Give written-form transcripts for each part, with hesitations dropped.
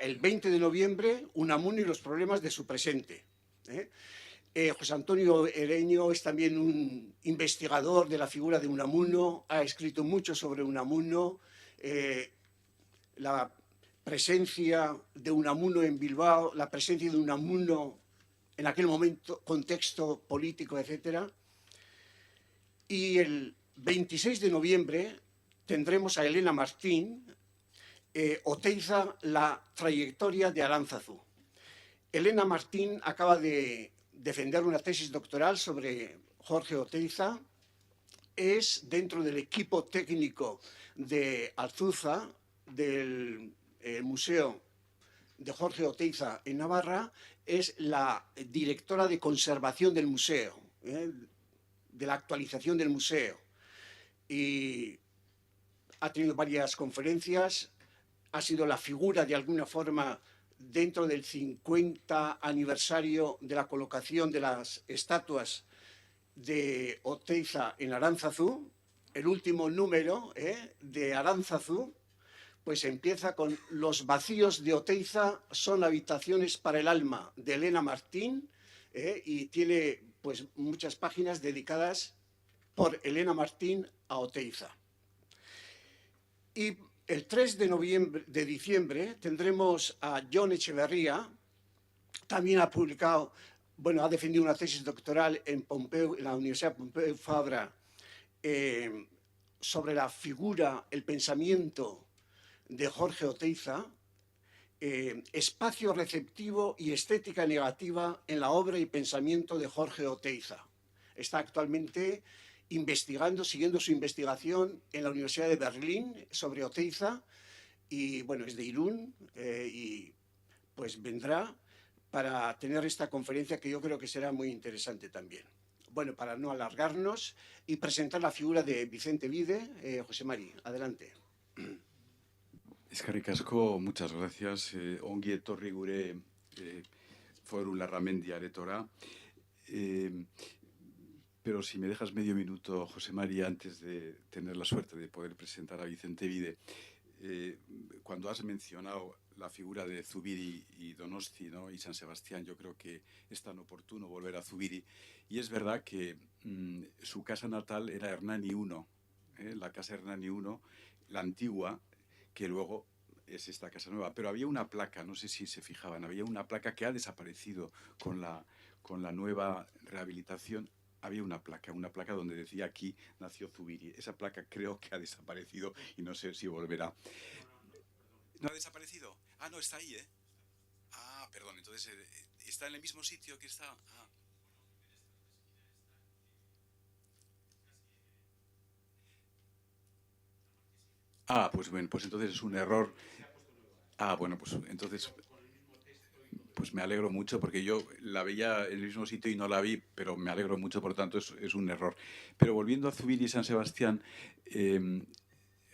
el 20 de noviembre, Unamuno y los problemas de su presente. José Antonio Ereño es también un investigador de la figura de Unamuno, ha escrito mucho sobre Unamuno, la presencia de Unamuno en Bilbao, la presencia de Unamuno en aquel momento, contexto político, etc. Y el 26 de noviembre tendremos a Elena Martín, Oteiza, la trayectoria de Aránzazu. Elena Martín acaba de defender una tesis doctoral sobre Jorge Oteiza, es dentro del equipo técnico de Alzuza, del Museo de Jorge Oteiza en Navarra, es la directora de conservación del museo, de la actualización del museo. Y ha tenido varias conferencias, ha sido la figura de alguna forma dentro del 50 aniversario de la colocación de las estatuas de Oteiza en Aránzazu. El último número de Aránzazu pues empieza con Los vacíos de Oteiza son habitaciones para el alma, de Elena Martín, y tiene pues muchas páginas dedicadas por Elena Martín a Oteiza. Y el 3 de diciembre tendremos a Jon Echeverría, también ha publicado, bueno, ha defendido una tesis doctoral en Pompeu, en la Universidad Pompeu Fabra, sobre la figura, el pensamiento de Jorge Oteiza, espacio receptivo y estética negativa en la obra y pensamiento de Jorge Oteiza. Está actualmente investigando, siguiendo su investigación en la Universidad de Berlín sobre Oteiza, y bueno, es de Irún, y pues vendrá para tener esta conferencia que yo creo que será muy interesante también. Bueno, para no alargarnos y presentar la figura de Vicente Vide, José Mari, adelante. Eskerrik asko, muchas gracias. Ongi etorri gure Foru Larramendi aretora. Pero si me dejas medio minuto, José María, antes de tener la suerte de poder presentar a Vicente Vide, cuando has mencionado la figura de Zubiri y Donosti, ¿no?, y San Sebastián, yo creo que es tan oportuno volver a Zubiri. Y es verdad que su casa natal era Hernani I, la casa Hernani I, la antigua, que luego es esta casa nueva. Pero había una placa, no sé si se fijaban, había una placa que ha desaparecido con la nueva rehabilitación. Había una placa donde decía aquí nació Zubiri. Esa placa creo que ha desaparecido y no sé si volverá. ¿No ha desaparecido? Ah, no, está ahí, ¿eh? Ah, perdón, entonces está en el mismo sitio que está. Pues bueno, pues entonces es un error. Bueno, pues entonces pues me alegro mucho porque yo la veía en el mismo sitio y no la vi, pero me alegro mucho, por lo tanto es un error. Pero volviendo a Zubiri y San Sebastián,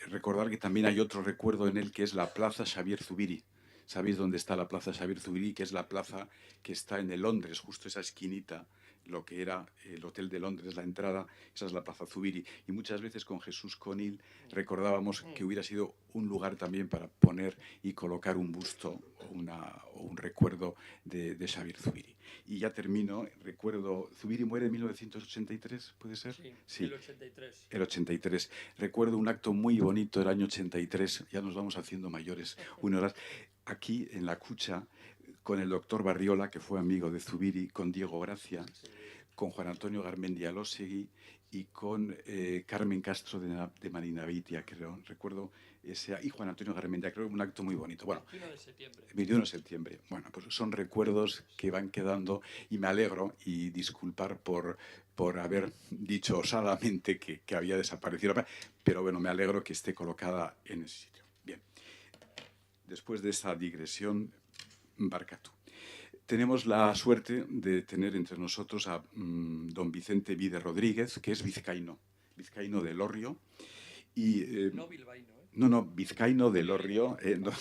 recordar que también hay otro recuerdo en él, que es la Plaza Xavier Zubiri. ¿Sabéis dónde está la Plaza Xavier Zubiri? Que es la plaza que está en el Londres, justo esa esquinita, lo que era el Hotel de Londres, la entrada, esa es la Plaza Zubiri. Y muchas veces con Jesús Conil recordábamos que hubiera sido un lugar también para poner y colocar un busto o un recuerdo de Xavier Zubiri. Y ya termino, recuerdo, Zubiri muere en 1983, ¿puede ser? Sí, el 83. El 83. Recuerdo un acto muy bonito el año 83, ya nos vamos haciendo mayores, aquí en la Cucha, con el doctor Barriola, que fue amigo de Zubiri, con Diego Gracia, Sí. con Juan Antonio Garmendia-Losegui y con Carmen Castro de Marinavitia, creo. Recuerdo ese, y Juan Antonio Garmendia, creo que un acto muy bonito. Bueno, 21 de septiembre. 21 de septiembre. Bueno, pues son recuerdos que van quedando y me alegro, y disculpar por haber dicho osadamente que había desaparecido, pero bueno, me alegro que esté colocada en ese sitio. Bien, después de esta digresión, Barkatu. Tenemos la suerte de tener entre nosotros a don Vicente Vide Rodríguez, que es vizcaíno de Elorrio. No bilbaíno, ¿eh? No, vizcaíno de Elorrio. No.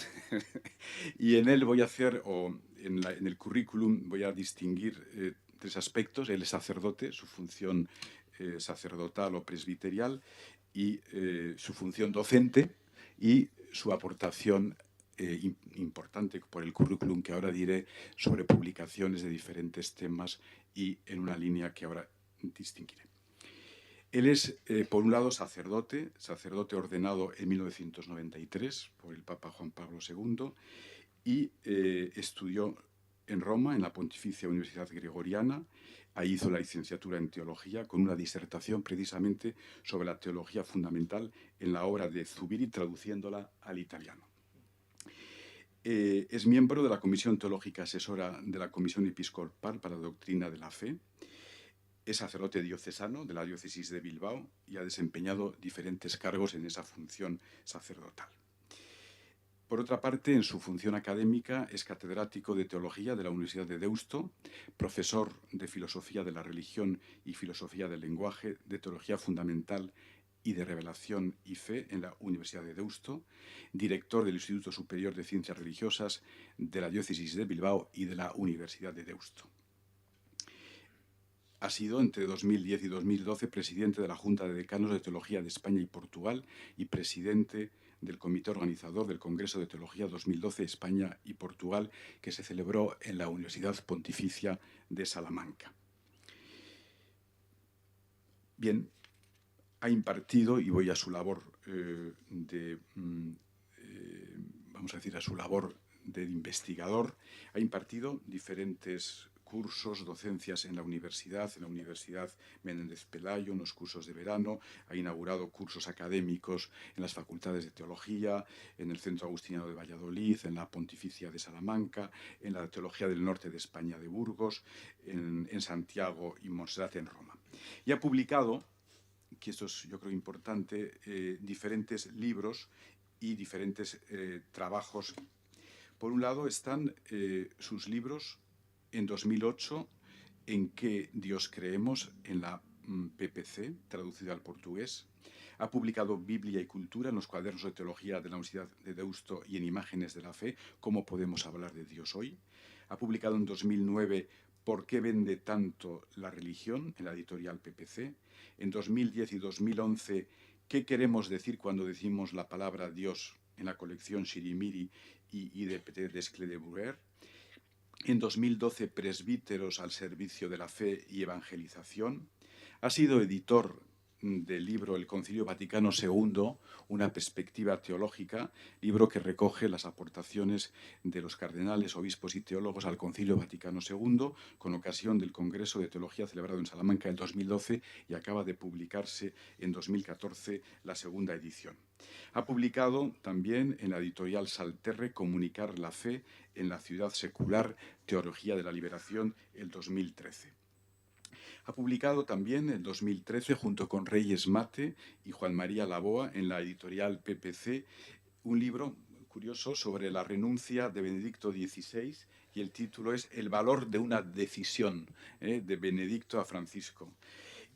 Y en él voy a hacer, en el currículum voy a distinguir 3 aspectos. Él es sacerdote, su función sacerdotal o presbiterial, y su función docente, y su aportación importante por el currículum que ahora diré sobre publicaciones de diferentes temas y en una línea que ahora distinguiré. Él es, por un lado, sacerdote ordenado en 1993 por el Papa Juan Pablo II y estudió en Roma, en la Pontificia Universidad Gregoriana. Ahí hizo la licenciatura en Teología con una disertación precisamente sobre la teología fundamental en la obra de Zubiri, traduciéndola al italiano. Es miembro de la Comisión Teológica Asesora de la Comisión Episcopal para la Doctrina de la Fe. Es sacerdote diocesano de la diócesis de Bilbao y ha desempeñado diferentes cargos en esa función sacerdotal. Por otra parte, en su función académica es catedrático de Teología de la Universidad de Deusto, profesor de Filosofía de la Religión y Filosofía del Lenguaje, de Teología Fundamental y de Revelación y Fe en la Universidad de Deusto, director del Instituto Superior de Ciencias Religiosas de la Diócesis de Bilbao y de la Universidad de Deusto. Ha sido entre 2010 y 2012 presidente de la Junta de Decanos de Teología de España y Portugal y presidente del comité organizador del Congreso de Teología 2012 España y Portugal, que se celebró en la Universidad Pontificia de Salamanca. Bien, ha impartido, y voy a su labor vamos a decir, a su labor de investigador, ha impartido diferentes cursos, docencias en la Universidad Menéndez Pelayo, unos cursos de verano, ha inaugurado cursos académicos en las facultades de Teología, en el Centro Agustiniano de Valladolid, en la Pontificia de Salamanca, en la Teología del Norte de España de Burgos, en Santiago y Montserrat en Roma. Y ha publicado, que esto es yo creo importante, diferentes libros y diferentes trabajos. Por un lado están sus libros en 2008, En qué Dios creemos, en la PPC, traducida al portugués. Ha publicado Biblia y Cultura en los cuadernos de teología de la Universidad de Deusto y en Imágenes de la Fe, ¿cómo podemos hablar de Dios hoy? Ha publicado en 2009 ¿Por qué vende tanto la religión?, en la editorial PPC. En 2010 y 2011, ¿qué queremos decir cuando decimos la palabra Dios?, en la colección Sirimiri y de Desclés de Bruyère. En 2012, Presbíteros al servicio de la fe y evangelización. Ha sido editor del libro El Concilio Vaticano II, una perspectiva teológica, libro que recoge las aportaciones de los cardenales, obispos y teólogos al Concilio Vaticano II, con ocasión del Congreso de Teología celebrado en Salamanca en 2012 y acaba de publicarse en 2014 la segunda edición. Ha publicado también en la editorial Salterre Comunicar la Fe en la Ciudad Secular, Teología de la Liberación, el 2013. Ha publicado también en 2013, junto con Reyes Mate y Juan María Laboa, en la editorial PPC, un libro curioso sobre la renuncia de Benedicto XVI, y el título es El valor de una decisión, de Benedicto a Francisco.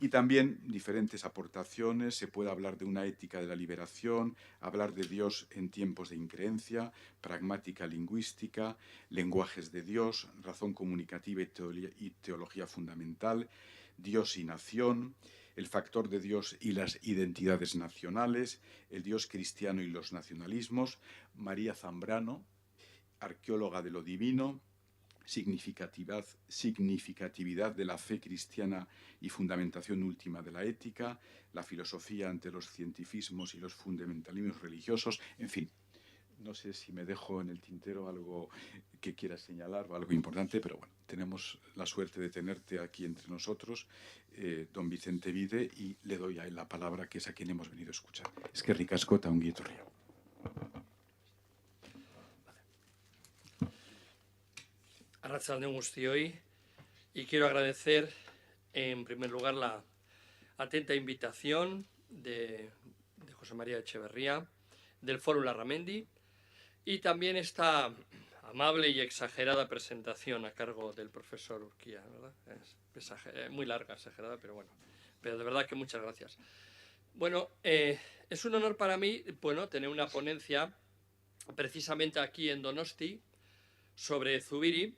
Y también diferentes aportaciones. Se puede hablar de una ética de la liberación, hablar de Dios en tiempos de increencia, pragmática lingüística, lenguajes de Dios, razón comunicativa y teología fundamental, Dios y nación, el factor de Dios y las identidades nacionales, el Dios cristiano y los nacionalismos, María Zambrano, arqueóloga de lo divino, significatividad de la fe cristiana y fundamentación última de la ética, la filosofía ante los cientificismos y los fundamentalismos religiosos, en fin. No sé si me dejo en el tintero algo que quieras señalar o algo importante, pero bueno, tenemos la suerte de tenerte aquí entre nosotros, don Vicente Vide, y le doy a él la palabra, que es a quien hemos venido a escuchar. Es que ricasco ta ongi etorria. Arratsalde on guztioi, y quiero agradecer en primer lugar la atenta invitación de José María Echeverría, del Fórum Larramendi, y también esta amable y exagerada presentación a cargo del profesor Urquía, ¿verdad? Es muy larga, exagerada, pero bueno, pero de verdad que muchas gracias. Bueno, es un honor para mí, bueno, tener una ponencia precisamente aquí en Donosti sobre Zubiri.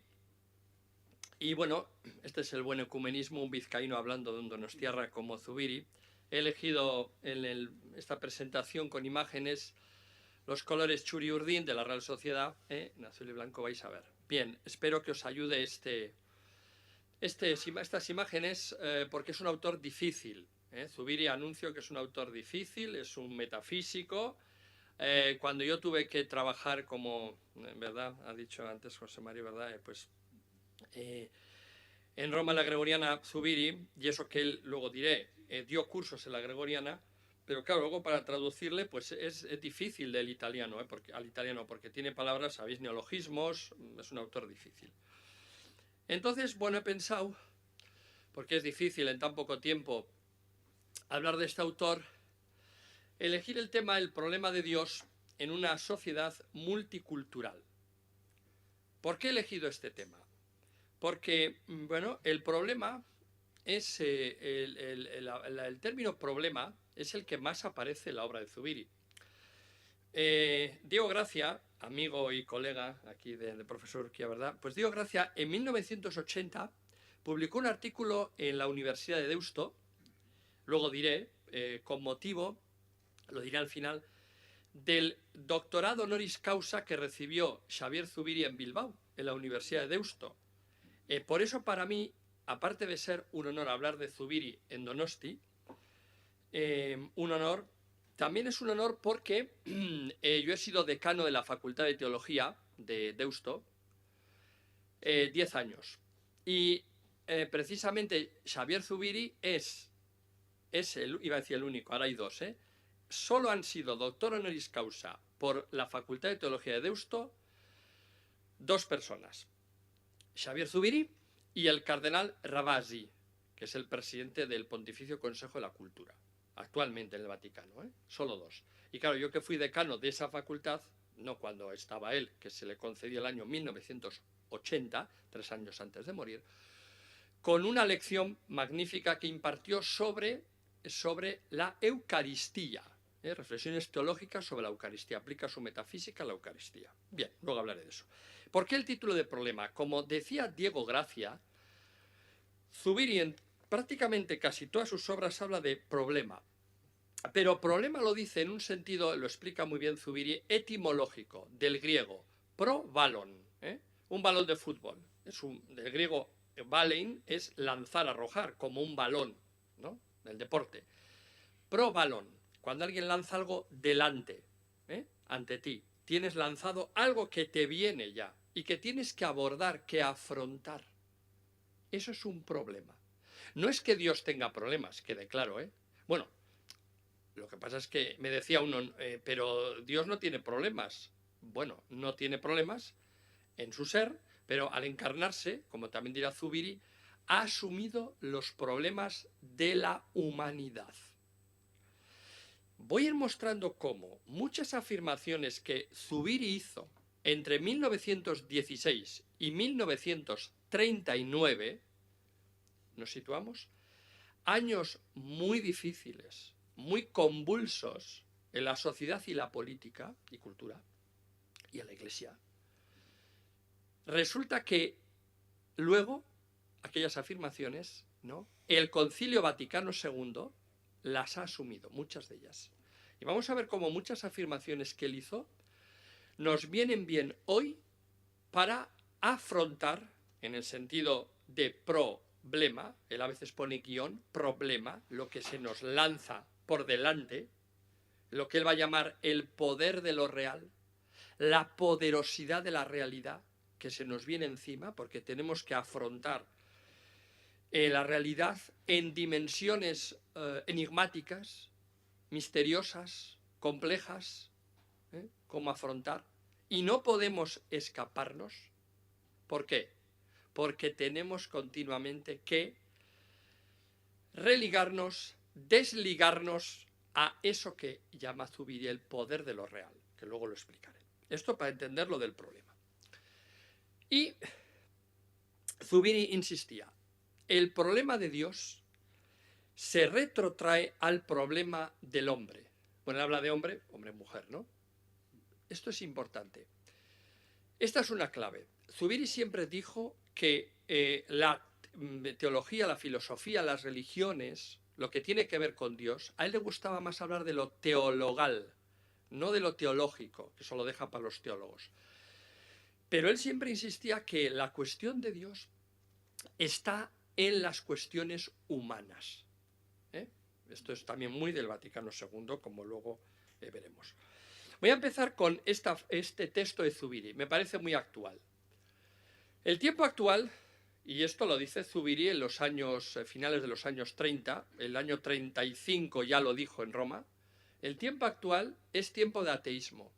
Y bueno, este es el buen ecumenismo, un vizcaíno hablando de un donostiarra como Zubiri. He elegido en esta presentación con imágenes los colores Churi Urdin de la Real Sociedad, en azul y blanco vais a ver. Bien, espero que os ayude estas imágenes porque es un autor difícil. Zubiri, anuncio que es un autor difícil, es un metafísico. Cuando yo tuve que trabajar como, ¿verdad? Ha dicho antes José María, ¿verdad? En Roma la Gregoriana Zubiri, y eso que él luego diré, dio cursos en la Gregoriana, pero claro, luego para traducirle pues es difícil al italiano, porque tiene palabras, sabéis, neologismos, es un autor difícil. Entonces, bueno, he pensado, porque es difícil en tan poco tiempo hablar de este autor, elegir el tema del problema de Dios en una sociedad multicultural. ¿Por qué he elegido este tema? Porque, bueno, el problema es, el término problema es el que más aparece en la obra de Zubiri. Diego Gracia, amigo y colega aquí del profesor Urquía, ¿verdad? Pues Diego Gracia en 1980 publicó un artículo en la Universidad de Deusto, luego diré, con motivo, lo diré al final, del doctorado honoris causa que recibió Xavier Zubiri en Bilbao, en la Universidad de Deusto. Por eso para mí, aparte de ser un honor hablar de Zubiri en Donosti, un honor, también es un honor porque yo he sido decano de la Facultad de Teología de Deusto 10 años. Y precisamente Xavier Zubiri iba a decir el único, ahora hay dos, solo han sido doctor honoris causa por la Facultad de Teología de Deusto 2 personas. Xavier Zubiri y el cardenal Ravasi, que es el presidente del Pontificio Consejo de la Cultura, actualmente en el Vaticano, solo 2. Y claro, yo que fui decano de esa facultad, no cuando estaba él, que se le concedió el año 1980, 3 años antes de morir, con una lección magnífica que impartió sobre la Eucaristía, reflexiones teológicas sobre la Eucaristía, aplica su metafísica a la Eucaristía. Bien, luego hablaré de eso. ¿Por qué el título de problema? Como decía Diego Gracia, Zubiri en prácticamente casi todas sus obras habla de problema, pero problema lo dice en un sentido, lo explica muy bien Zubiri, etimológico, del griego, pro-balón, un balón de fútbol, del griego balein es lanzar, arrojar, como un balón, ¿no? Del deporte. Pro-balón, cuando alguien lanza algo delante, ante ti, tienes lanzado algo que te viene ya y que tienes que abordar, que afrontar. Eso es un problema. No es que Dios tenga problemas, quede claro, Bueno, lo que pasa es que me decía uno, pero Dios no tiene problemas. Bueno, no tiene problemas en su ser, pero al encarnarse, como también dirá Zubiri, ha asumido los problemas de la humanidad. Voy a ir mostrando cómo muchas afirmaciones que Zubiri hizo entre 1916 y 1939, nos situamos, años muy difíciles, muy convulsos en la sociedad y la política y cultura y en la Iglesia. Resulta que luego aquellas afirmaciones, ¿no?, el Concilio Vaticano II las ha asumido, muchas de ellas. Y vamos a ver cómo muchas afirmaciones que él hizo nos vienen bien hoy para afrontar, en el sentido de problema, él a veces pone guión, problema, lo que se nos lanza por delante, lo que él va a llamar el poder de lo real, la poderosidad de la realidad que se nos viene encima, porque tenemos que afrontar la realidad en dimensiones enigmáticas, misteriosas, complejas, cómo afrontar, y no podemos escaparnos. ¿Por qué? Porque tenemos continuamente que religarnos, desligarnos a eso que llama Zubiri el poder de lo real, que luego lo explicaré. Esto para entender lo del problema. Y Zubiri insistía, el problema de Dios se retrotrae al problema del hombre. Bueno, él habla de hombre, hombre-mujer, ¿no? Esto es importante. Esta es una clave. Zubiri siempre dijo que la teología, la filosofía, las religiones, lo que tiene que ver con Dios, a él le gustaba más hablar de lo teologal, no de lo teológico, que eso lo deja para los teólogos. Pero él siempre insistía que la cuestión de Dios está en las cuestiones humanas. Esto es también muy del Vaticano II, como luego veremos. Voy a empezar con este texto de Zubiri, me parece muy actual. El tiempo actual, y esto lo dice Zubiri en los años finales de los años 30, el año 35 ya lo dijo en Roma, el tiempo actual es tiempo de ateísmo.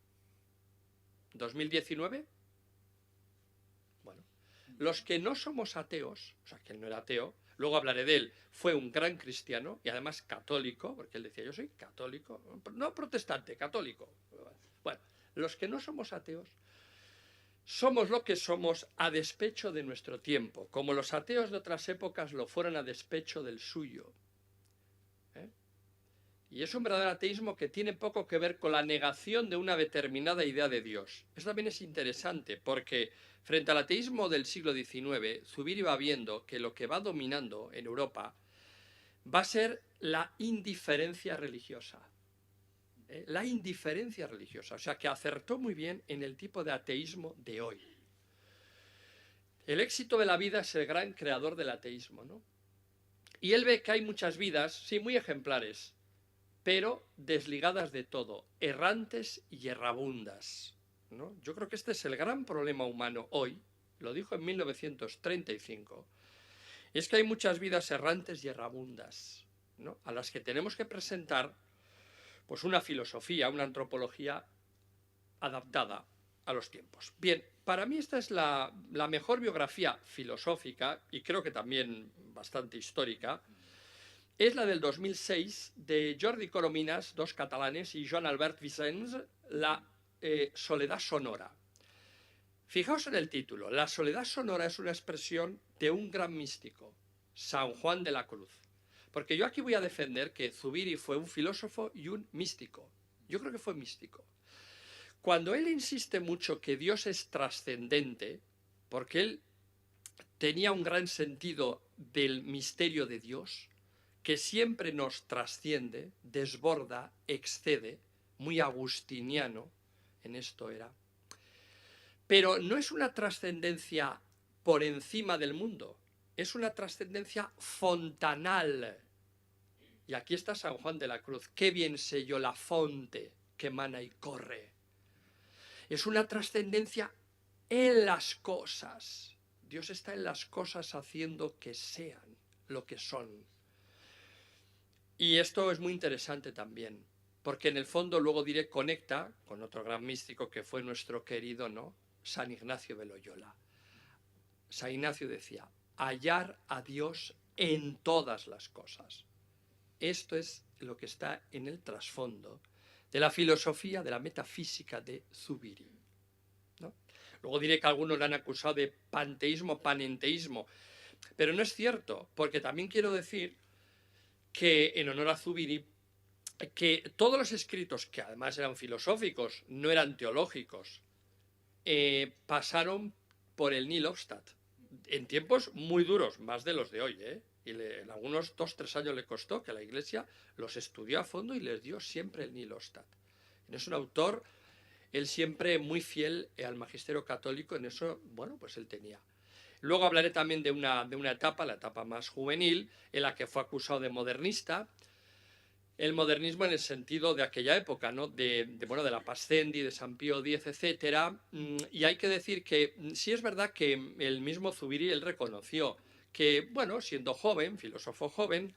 ¿2019? Bueno, los que no somos ateos, o sea, que él no era ateo, luego hablaré de él, fue un gran cristiano y además católico, porque él decía, yo soy católico, no protestante, católico. Bueno, los que no somos ateos somos lo que somos a despecho de nuestro tiempo, como los ateos de otras épocas lo fueron a despecho del suyo. Y es un verdadero ateísmo que tiene poco que ver con la negación de una determinada idea de Dios. Eso también es interesante, porque frente al ateísmo del siglo XIX, Zubiri va viendo que lo que va dominando en Europa va a ser la indiferencia religiosa. La indiferencia religiosa, o sea que acertó muy bien en el tipo de ateísmo de hoy. El éxito de la vida es el gran creador del ateísmo, ¿no? Y él ve que hay muchas vidas, sí, muy ejemplares, pero desligadas de todo, errantes y errabundas, ¿no? Yo creo que este es el gran problema humano hoy, lo dijo en 1935, y es que hay muchas vidas errantes y errabundas, ¿no? A las que tenemos que presentar pues una filosofía, una antropología adaptada a los tiempos. Bien, para mí esta es la mejor biografía filosófica, y creo que también bastante histórica, es la del 2006 de Jordi Corominas, dos catalanes, y Joan Albert Vicens, La soledad sonora. Fijaos en el título. La soledad sonora es una expresión de un gran místico, San Juan de la Cruz. Porque yo aquí voy a defender que Zubiri fue un filósofo y un místico. Yo creo que fue místico. Cuando él insiste mucho que Dios es trascendente, porque él tenía un gran sentido del misterio de Dios, que siempre nos trasciende, desborda, excede, muy agustiniano, en esto era. Pero no es una trascendencia por encima del mundo, es una trascendencia fontanal. Y aquí está San Juan de la Cruz, qué bien sé yo la fonte que emana y corre. Es una trascendencia en las cosas. Dios está en las cosas haciendo que sean lo que son. Y esto es muy interesante también, porque en el fondo, luego diré, conecta con otro gran místico que fue nuestro querido, ¿no?, San Ignacio de Loyola. San Ignacio decía, hallar a Dios en todas las cosas. Esto es lo que está en el trasfondo de la filosofía, de la metafísica de Zubiri, ¿no? Luego diré que algunos le han acusado de panteísmo, panenteísmo, pero no es cierto, porque también quiero decir que en honor a Zubiri, que todos los escritos, que además eran filosóficos, no eran teológicos, pasaron por el Nihil Obstat, en tiempos muy duros, más de los de hoy, y en algunos 2-3 años le costó que la Iglesia los estudió a fondo y les dio siempre el Nihil Obstat. Es un autor, él siempre muy fiel al magisterio católico, en eso, bueno, pues él tenía. Luego hablaré también de una etapa, la etapa más juvenil, en la que fue acusado de modernista. El modernismo en el sentido de aquella época, ¿no? de la Pascendi, de San Pío X, etc. Y hay que decir que sí es verdad que el mismo Zubiri, él reconoció que, bueno, siendo joven, filósofo joven,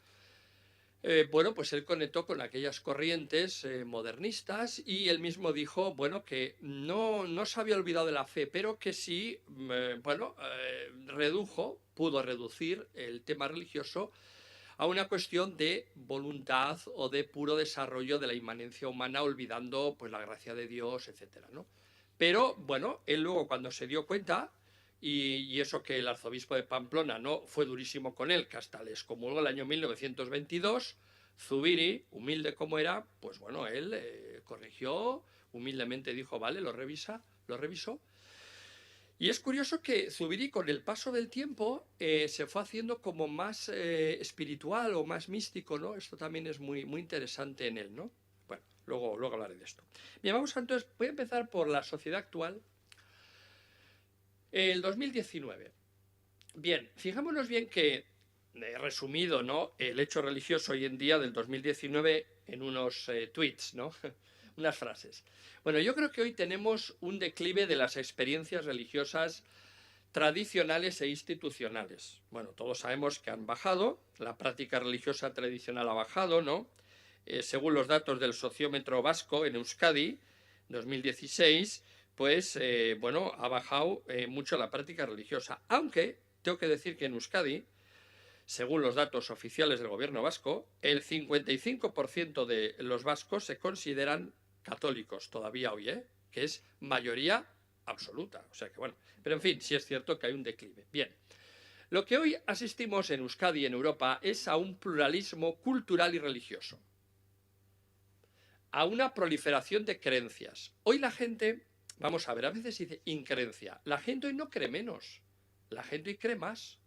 bueno, pues él conectó con aquellas corrientes modernistas, y él mismo dijo, bueno, que no se había olvidado de la fe, pero que sí, pudo reducir el tema religioso a una cuestión de voluntad o de puro desarrollo de la inmanencia humana, olvidando pues la gracia de Dios, etcétera, ¿no? Pero bueno, él luego, cuando se dio cuenta, y eso que el arzobispo de Pamplona no fue durísimo con él, que hasta le excomulgó el año 1922, Zubiri, humilde como era, pues bueno, él corrigió, humildemente dijo, vale, lo revisó. Y es curioso que Zubiri, con el paso del tiempo, se fue haciendo como más espiritual o más místico, ¿no? Esto también es muy, muy interesante en él, ¿no? Bueno, luego hablaré de esto. Bien, entonces, voy a empezar por la sociedad actual. El 2019. Bien, fijémonos bien que, he resumido, ¿no?, el hecho religioso hoy en día del 2019 en unos tweets, ¿no? Unas frases. Bueno, yo creo que hoy tenemos un declive de las experiencias religiosas tradicionales e institucionales. Bueno, todos sabemos que han bajado, la práctica religiosa tradicional ha bajado, ¿no? Según los datos del sociómetro vasco en Euskadi, 2016, pues, bueno, ha bajado mucho la práctica religiosa. Aunque, tengo que decir que en Euskadi, según los datos oficiales del gobierno vasco, el 55% de los vascos se consideran católicos todavía hoy, que es mayoría absoluta. O sea que, bueno, pero en fin, sí es cierto que hay un declive. Bien, lo que hoy asistimos en Euskadi y en Europa es a un pluralismo cultural y religioso, a una proliferación de creencias. Hoy la gente, vamos a ver, a veces dice increencia. La gente hoy no cree menos, la gente hoy cree más.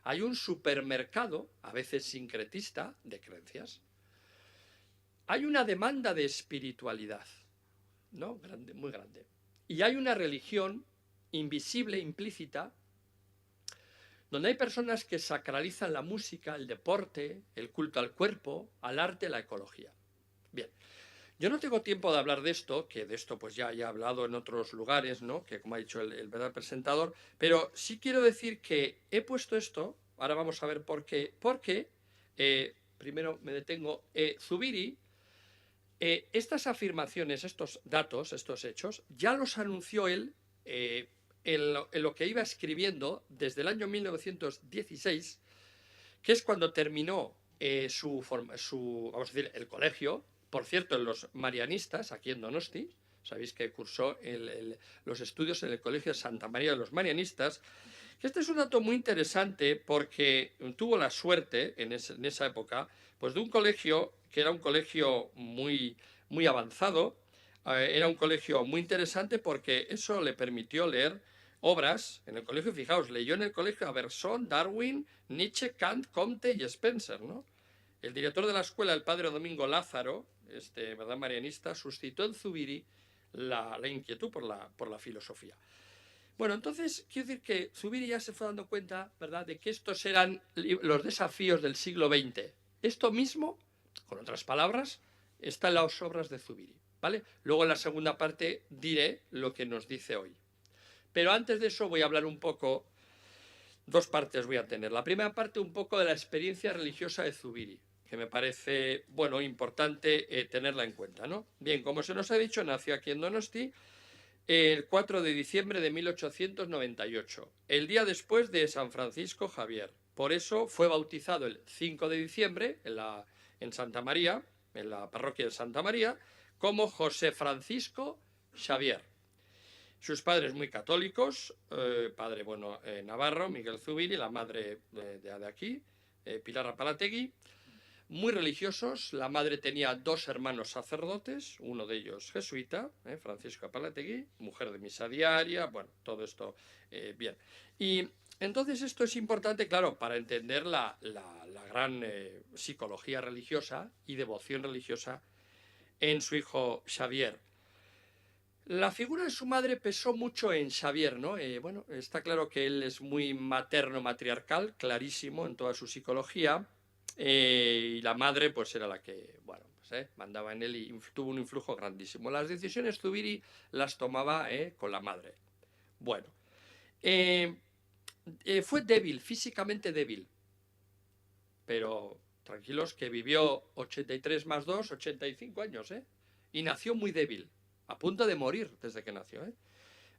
Hay un supermercado, a veces sincretista, de creencias. Hay una demanda de espiritualidad, ¿no? Grande, muy grande. Y hay una religión invisible, implícita, donde hay personas que sacralizan la música, el deporte, el culto al cuerpo, al arte, la ecología. Bien, yo no tengo tiempo de hablar de esto, que de esto pues ya he hablado en otros lugares, ¿no?, que como ha dicho el verdadero presentador, pero sí quiero decir que he puesto esto, ahora vamos a ver por qué, porque, primero me detengo, Zubiri, estas afirmaciones, estos datos, estos hechos, ya los anunció él en lo que iba escribiendo desde el año 1916, que es cuando terminó vamos a decir, el colegio. Por cierto, en los marianistas, aquí en Donosti, sabéis que cursó los estudios en el Colegio de Santa María de los Marianistas. Este es un dato muy interesante porque tuvo la suerte en esa época, pues, de un colegio que era un colegio muy, muy avanzado, era un colegio muy interesante porque eso le permitió leer obras en el colegio. Fijaos, leyó en el colegio a Bergson, Darwin, Nietzsche, Kant, Comte y Spencer, ¿no? El director de la escuela, el padre Domingo Lázaro, ¿verdad?, marianista, suscitó en Zubiri la inquietud por la filosofía. Bueno, entonces, quiero decir que Zubiri ya se fue dando cuenta, ¿verdad?, de que estos eran los desafíos del siglo XX. Esto mismo, con otras palabras, está en las obras de Zubiri, ¿vale? Luego en la segunda parte diré lo que nos dice hoy. Pero antes de eso voy a hablar un poco, dos partes voy a tener. La primera parte un poco de la experiencia religiosa de Zubiri, que me parece, bueno, importante tenerla en cuenta, ¿no? Bien, como se nos ha dicho, nació aquí en Donosti el 4 de diciembre de 1898, el día después de San Francisco Javier. Por eso fue bautizado el 5 de diciembre en Santa María, en la parroquia de Santa María, como José Francisco Xavier. Sus padres muy católicos, padre, bueno, navarro, Miguel Zubiri, la madre de aquí, Pilar Apalategui, muy religiosos. La madre tenía dos hermanos sacerdotes, uno de ellos jesuita, Francisco Apalategui, mujer de misa diaria, bueno, todo esto bien. Y entonces esto es importante, claro, para entender la gran psicología religiosa y devoción religiosa en su hijo Xavier. La figura de su madre pesó mucho en Xavier, ¿no? Bueno, está claro que él es muy materno-matriarcal, clarísimo en toda su psicología. Y la madre pues era la que, bueno, pues, mandaba en él y tuvo un influjo grandísimo. Las decisiones Zubiri las tomaba con la madre. Bueno, fue débil, físicamente débil, pero tranquilos que vivió 83 más 2, 85 años, y nació muy débil, a punto de morir desde que nació,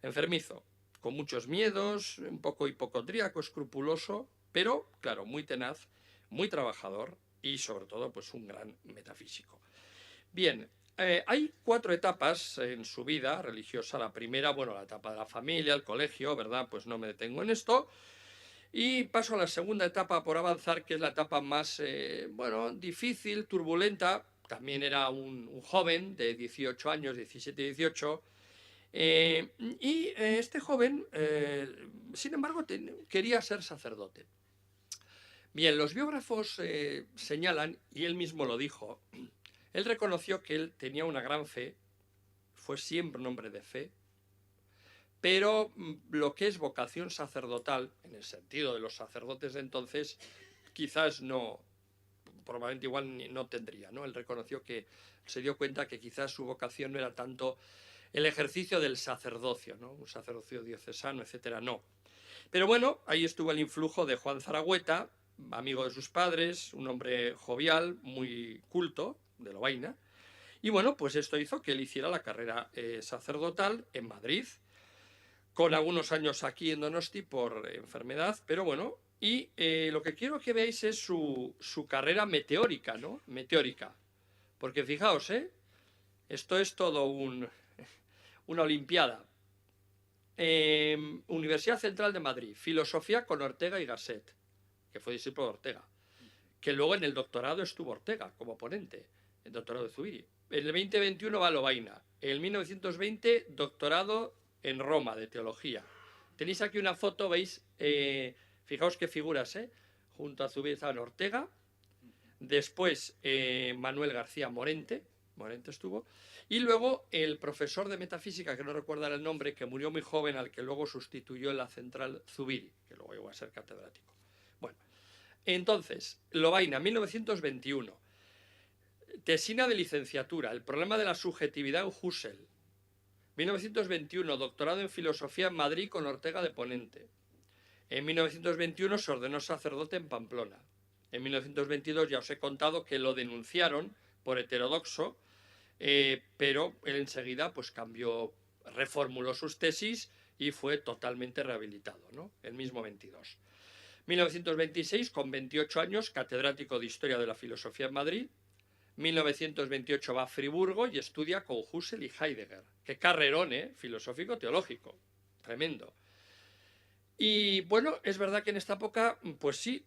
enfermizo, con muchos miedos, un poco hipocondríaco, escrupuloso, pero claro, muy tenaz, muy trabajador y sobre todo pues un gran metafísico. Bien, hay 4 etapas en su vida religiosa. La primera, bueno, la etapa de la familia, el colegio, ¿verdad? Pues no me detengo en esto. Y paso a la segunda etapa por avanzar, que es la etapa más, bueno, difícil, turbulenta. También era un joven de 18 años, 17, 18. Y este joven, sin embargo, quería ser sacerdote. Bien, los biógrafos señalan, y él mismo lo dijo, Él reconoció que él tenía una gran fe, fue siempre un hombre de fe, pero lo que es vocación sacerdotal, en el sentido de los sacerdotes de entonces, quizás no, probablemente igual no tendría, ¿no? Él reconoció que se dio cuenta que quizás su vocación no era tanto el ejercicio del sacerdocio, ¿no? Un sacerdocio diocesano, etcétera, no. Pero bueno, ahí estuvo el influjo de Juan Zaragüeta, amigo de sus padres, un hombre jovial, muy culto, de Lovaina, y bueno, pues esto hizo que él hiciera la carrera sacerdotal en Madrid, con algunos años aquí en Donosti por enfermedad, pero bueno, y lo que quiero que veáis es su carrera meteórica, ¿no? Meteórica, porque fijaos, esto es todo una olimpiada. Universidad Central de Madrid, filosofía con Ortega y Gasset, que fue discípulo de Ortega, que luego en el doctorado estuvo Ortega como ponente, el doctorado de Zubiri. En el 2021 va a Lovaina, en 1920 doctorado en Roma de teología. Tenéis aquí una foto, veis, fijaos qué figuras, junto a Zubiri estaban Ortega, después Manuel García Morente estuvo, y luego el profesor de metafísica, que no recuerdo el nombre, que murió muy joven, al que luego sustituyó en la central Zubiri, que luego llegó a ser catedrático. Bueno, entonces, Lovaina, 1921, tesina de licenciatura, el problema de la subjetividad en Husserl. 1921, doctorado en filosofía en Madrid con Ortega de ponente. En 1921 se ordenó sacerdote en Pamplona. En 1922 ya os he contado que lo denunciaron por heterodoxo, pero él enseguida pues cambió, reformuló sus tesis y fue totalmente rehabilitado, ¿no? El mismo 22. 1926, con 28 años, catedrático de Historia de la Filosofía en Madrid. 1928 va a Friburgo y estudia con Husserl y Heidegger. Qué carrerón, filosófico-teológico. Tremendo. Y bueno, es verdad que en esta época, pues sí,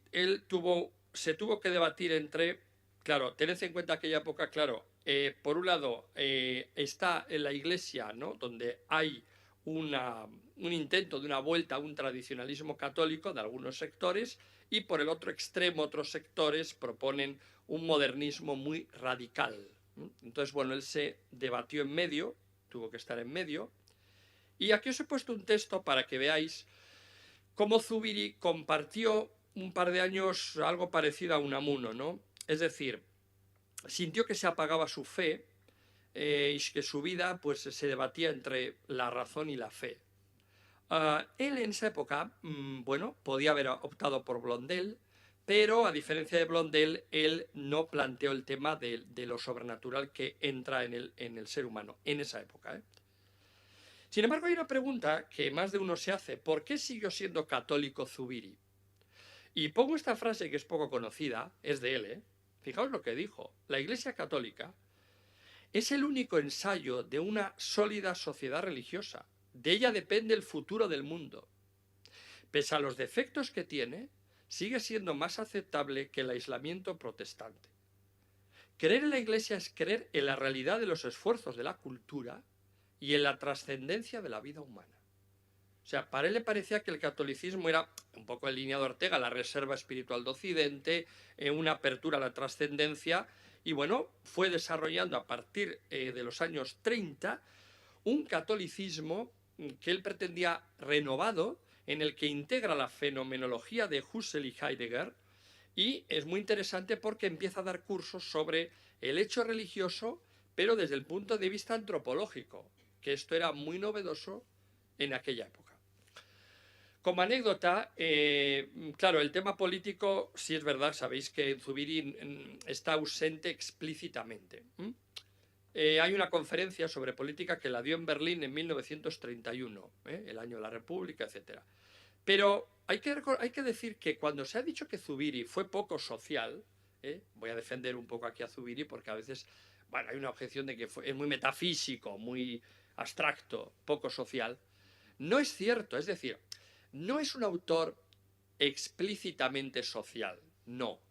se tuvo que debatir entre, claro, tened en cuenta aquella época, claro, por un lado está en la Iglesia, ¿no?, donde hay un intento de una vuelta a un tradicionalismo católico de algunos sectores, y por el otro extremo otros sectores proponen un modernismo muy radical. Entonces, bueno, él se debatió en medio, tuvo que estar en medio, y aquí os he puesto un texto para que veáis cómo Zubiri compartió un par de años algo parecido a Unamuno, ¿no? Es decir, sintió que se apagaba su fe y que su vida pues, se debatía entre la razón y la fe. Él en esa época, bueno, podía haber optado por Blondel, pero a diferencia de Blondel, él no planteó el tema de lo sobrenatural que entra en el ser humano en esa época. Sin embargo, hay una pregunta que más de uno se hace: ¿por qué siguió siendo católico Zubiri? Y pongo esta frase que es poco conocida, es de él, Fijaos lo que dijo: la Iglesia Católica es el único ensayo de una sólida sociedad religiosa. De ella depende el futuro del mundo. Pese a los defectos que tiene, sigue siendo más aceptable que el aislamiento protestante. Creer en la Iglesia es creer en la realidad de los esfuerzos de la cultura y en la trascendencia de la vida humana. O sea, para él le parecía que el catolicismo era, un poco en línea de Ortega, la reserva espiritual de Occidente, una apertura a la trascendencia, y bueno, fue desarrollando a partir de los años 30 un catolicismo que él pretendía renovado, en el que integra la fenomenología de Husserl y Heidegger, y es muy interesante porque empieza a dar cursos sobre el hecho religioso, pero desde el punto de vista antropológico, que esto era muy novedoso en aquella época. Como anécdota, claro, el tema político, sí es verdad, sabéis que Zubiri está ausente explícitamente. Hay una conferencia sobre política que la dio en Berlín en 1931, el año de la República, etc. Pero hay que decir que cuando se ha dicho que Zubiri fue poco social, voy a defender un poco aquí a Zubiri porque a veces, bueno, hay una objeción de que es muy metafísico, muy abstracto, poco social. No es cierto, es decir, no es un autor explícitamente social, no.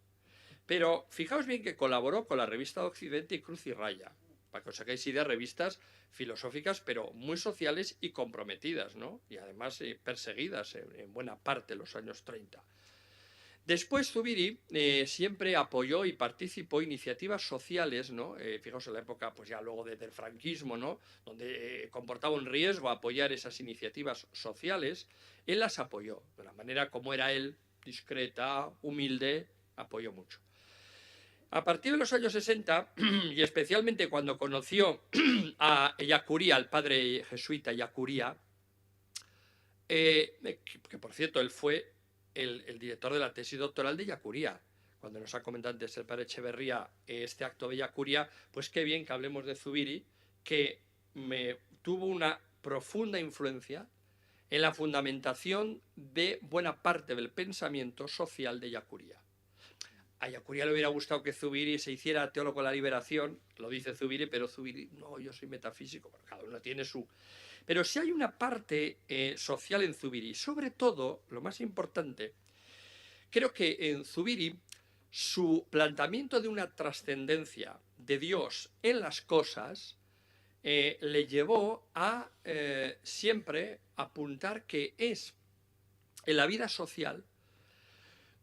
Pero fijaos bien que colaboró con la revista de Occidente y Cruz y Raya, para que os hagáis idea, revistas filosóficas, pero muy sociales y comprometidas, ¿no? Y además perseguidas en buena parte de los años 30. Después Zubiri siempre apoyó y participó en iniciativas sociales, ¿no? Fijaos en la época, pues ya luego del franquismo, ¿no? Donde comportaba un riesgo apoyar esas iniciativas sociales, él las apoyó, de la manera como era él, discreta, humilde, apoyó mucho. A partir de los años 60, y especialmente cuando conoció a Ellacuría, al padre jesuita Ellacuría, que por cierto él fue el director de la tesis doctoral de Ellacuría. Cuando nos ha comentado antes el padre Echeverría este acto de Ellacuría, pues qué bien que hablemos de Zubiri, que tuvo una profunda influencia en la fundamentación de buena parte del pensamiento social de Ellacuría. A Ellacuría le hubiera gustado que Zubiri se hiciera teólogo de la liberación, lo dice Zubiri, pero Zubiri, no, yo soy metafísico, bueno, cada uno tiene su... Pero si hay una parte social en Zubiri, sobre todo, lo más importante, creo que en Zubiri su planteamiento de una trascendencia de Dios en las cosas le llevó a siempre apuntar que es en la vida social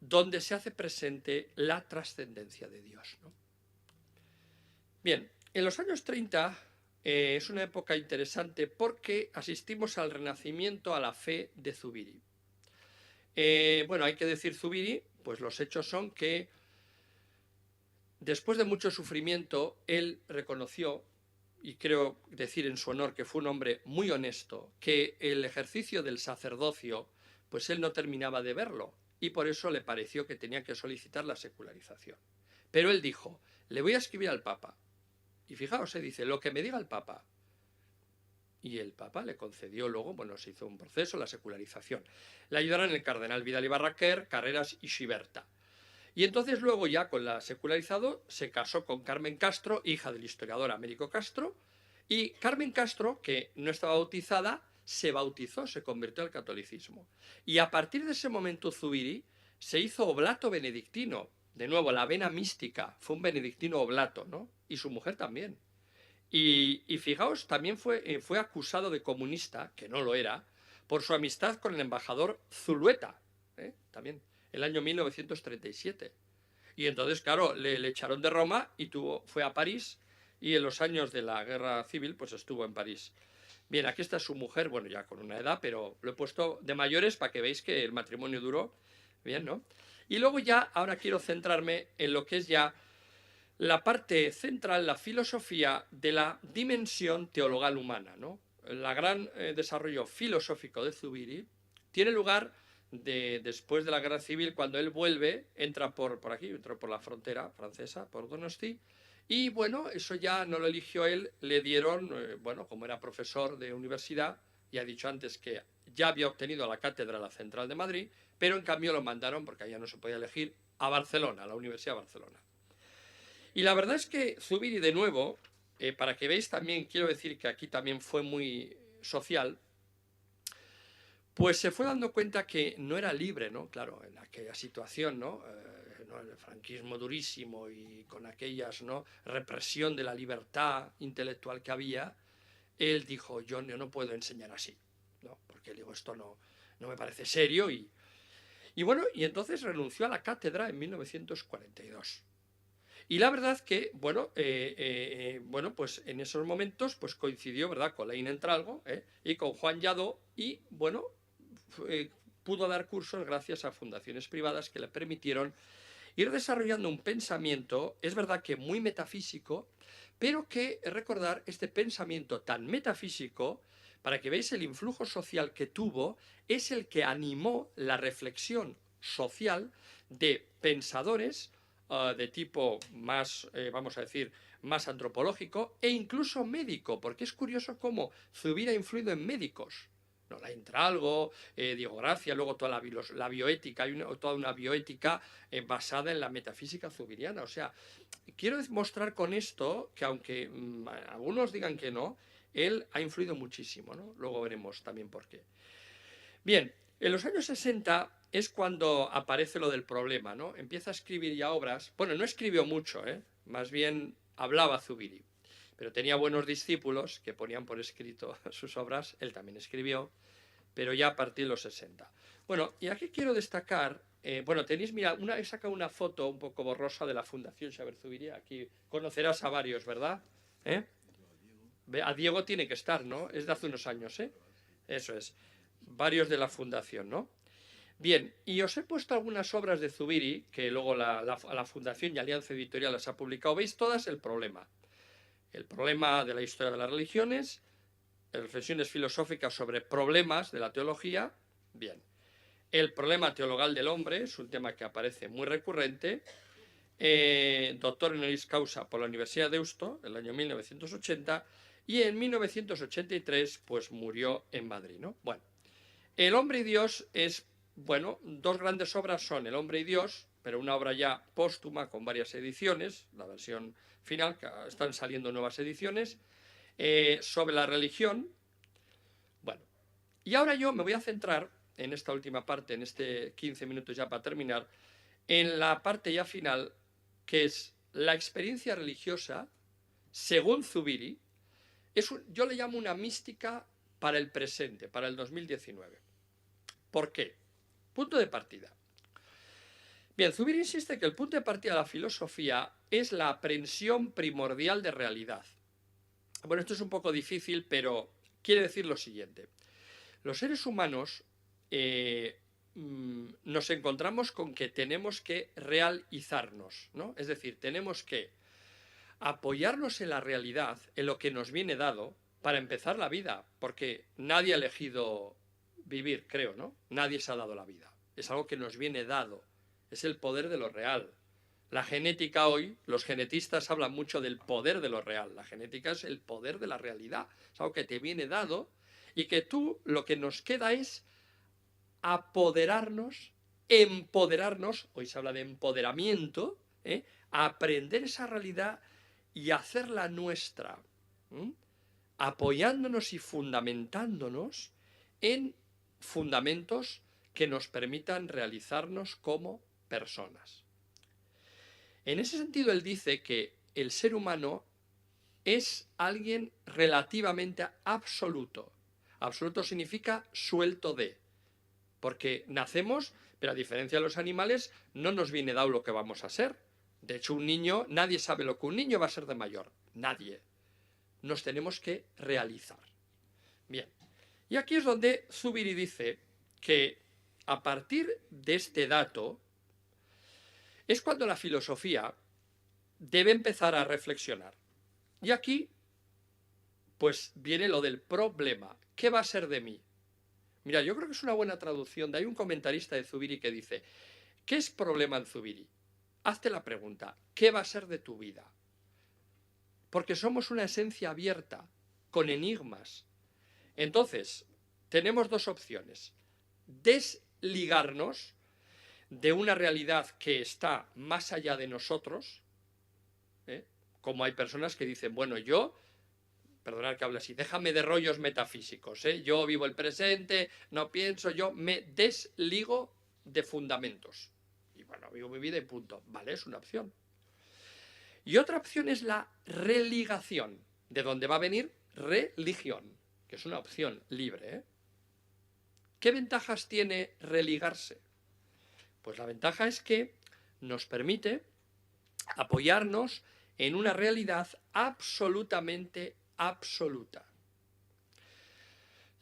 donde se hace presente la trascendencia de Dios, ¿no? Bien, en los años 30 es una época interesante porque asistimos al renacimiento a la fe de Zubiri. Bueno, hay que decir Zubiri, pues los hechos son que después de mucho sufrimiento, él reconoció, y creo decir en su honor que fue un hombre muy honesto, que el ejercicio del sacerdocio, pues él no terminaba de verlo, y por eso le pareció que tenía que solicitar la secularización. Pero él dijo, le voy a escribir al Papa. Y fijaos, se dice, lo que me diga el Papa. Y el Papa le concedió luego, bueno, se hizo un proceso, la secularización. Le ayudaron el cardenal Vidal y Barraquer, Carreras y Xiberta. Y entonces luego ya con la secularizado se casó con Carmen Castro, hija del historiador Américo Castro, y Carmen Castro, que no estaba bautizada, se bautizó, se convirtió al catolicismo. Y a partir de ese momento Zubiri se hizo oblato benedictino. De nuevo, la vena mística, fue un benedictino oblato, ¿no? Y su mujer también. Y fijaos, también fue acusado de comunista, que no lo era, por su amistad con el embajador Zulueta, también, el año 1937. Y entonces, claro, le echaron de Roma y fue a París, y en los años de la guerra civil, pues estuvo en París. Bien, aquí está su mujer, bueno, ya con una edad, pero lo he puesto de mayores para que veáis que el matrimonio duró bien, ¿no? Y luego ya, ahora quiero centrarme en lo que es ya la parte central, la filosofía de la dimensión teologal humana, ¿no? El gran desarrollo filosófico de Zubiri tiene lugar después de la guerra civil, cuando él vuelve, entra por aquí, entra por la frontera francesa, por Donosti, y bueno, eso ya no lo eligió él, le dieron, bueno, como era profesor de universidad, ya he dicho antes que ya había obtenido la cátedra de la Central de Madrid, pero en cambio lo mandaron, porque allá no se podía elegir, a Barcelona, a la Universidad de Barcelona. Y la verdad es que Zubiri, de nuevo, para que veáis también, quiero decir que aquí también fue muy social, pues se fue dando cuenta que no era libre, ¿no? Claro, en aquella situación, ¿no? El franquismo durísimo y con aquellas, ¿no?, represión de la libertad intelectual que había, él dijo, yo no puedo enseñar así, ¿no? Porque digo, esto no me parece serio y bueno, y entonces renunció a la cátedra en 1942. Y la verdad que, bueno, pues en esos momentos pues coincidió, ¿verdad?, con Leín Entralgo y con Juan Lladó y, bueno, pudo dar cursos gracias a fundaciones privadas que le permitieron ir desarrollando un pensamiento, es verdad que muy metafísico, pero que recordar este pensamiento tan metafísico, para que veáis el influjo social que tuvo, es el que animó la reflexión social de pensadores de tipo más, vamos a decir, más antropológico e incluso médico, porque es curioso cómo Zubiri ha influido en médicos. No, la Entralgo, Diego Gracia, luego toda la bioética, hay toda una bioética basada en la metafísica zubiriana. O sea, quiero mostrar con esto que aunque algunos digan que no, él ha influido muchísimo, ¿no? Luego veremos también por qué. Bien, en los años 60 es cuando aparece lo del problema, ¿no? Empieza a escribir ya obras. Bueno, no escribió mucho, más bien hablaba Zubiri, pero tenía buenos discípulos que ponían por escrito sus obras, él también escribió, pero ya a partir de los 60. Bueno, y aquí quiero destacar, bueno, tenéis, mira, he sacado una foto un poco borrosa de la Fundación Xavier Zubiría. Aquí conocerás a varios, ¿verdad? ¿Eh? A Diego tiene que estar, ¿no? Es de hace unos años, ¿eh? Eso es. Varios de la Fundación, ¿no? Bien, y os he puesto algunas obras de Zubiri, que luego la Fundación y Alianza Editorial las ha publicado. ¿Veis todas el problema? El problema de la historia de las religiones, reflexiones filosóficas sobre problemas de la teología. Bien. El problema teologal del hombre es un tema que aparece muy recurrente. Doctor honoris causa por la Universidad de Deusto, en el año 1980, y en 1983 pues murió en Madrid, ¿no? Bueno, El hombre y Dios es, bueno, dos grandes obras son El hombre y Dios, pero una obra ya póstuma con varias ediciones, la versión final, que están saliendo nuevas ediciones, sobre la religión. Bueno, y ahora yo me voy a centrar en esta última parte, en este 15 minutos ya para terminar, en la parte ya final, que es la experiencia religiosa, según Zubiri, yo le llamo una mística para el presente, para el 2019. ¿Por qué? Punto de partida. Bien, Zubiri insiste que el punto de partida de la filosofía es la aprehensión primordial de realidad. Bueno, esto es un poco difícil, pero quiere decir lo siguiente. Los seres humanos nos encontramos con que tenemos que realizarnos, ¿no? Es decir, tenemos que apoyarnos en la realidad, en lo que nos viene dado, para empezar la vida, porque nadie ha elegido vivir, creo, ¿no? Nadie se ha dado la vida. Es algo que nos viene dado. Es el poder de lo real. La genética hoy, los genetistas hablan mucho del poder de lo real. La genética es el poder de la realidad. Es algo que te viene dado y que tú, lo que nos queda es apoderarnos, empoderarnos, hoy se habla de empoderamiento, aprender esa realidad y hacerla nuestra, apoyándonos y fundamentándonos en fundamentos que nos permitan realizarnos como personas. En ese sentido, él dice que el ser humano es alguien relativamente absoluto. Absoluto significa suelto de, porque nacemos, pero a diferencia de los animales, no nos viene dado lo que vamos a ser. De hecho, un niño, nadie sabe lo que un niño va a ser de mayor. Nadie. Nos tenemos que realizar. Bien. Y aquí es donde Zubiri dice que a partir de este dato es cuando la filosofía debe empezar a reflexionar. Y aquí, pues viene lo del problema. ¿Qué va a ser de mí? Mira, yo creo que es una buena traducción. Hay un comentarista de Zubiri que dice, ¿qué es problema en Zubiri? Hazte la pregunta, ¿qué va a ser de tu vida? Porque somos una esencia abierta, con enigmas. Entonces, tenemos dos opciones. Desligarnos de una realidad que está más allá de nosotros, como hay personas que dicen, bueno, yo, perdonad que hable así, déjame de rollos metafísicos, yo vivo el presente, no pienso, yo me desligo de fundamentos. Y bueno, vivo mi vida y punto. Vale, es una opción. Y otra opción es la religación, de donde va a venir religión, que es una opción libre. ¿Qué ventajas tiene religarse? Pues la ventaja es que nos permite apoyarnos en una realidad absolutamente absoluta.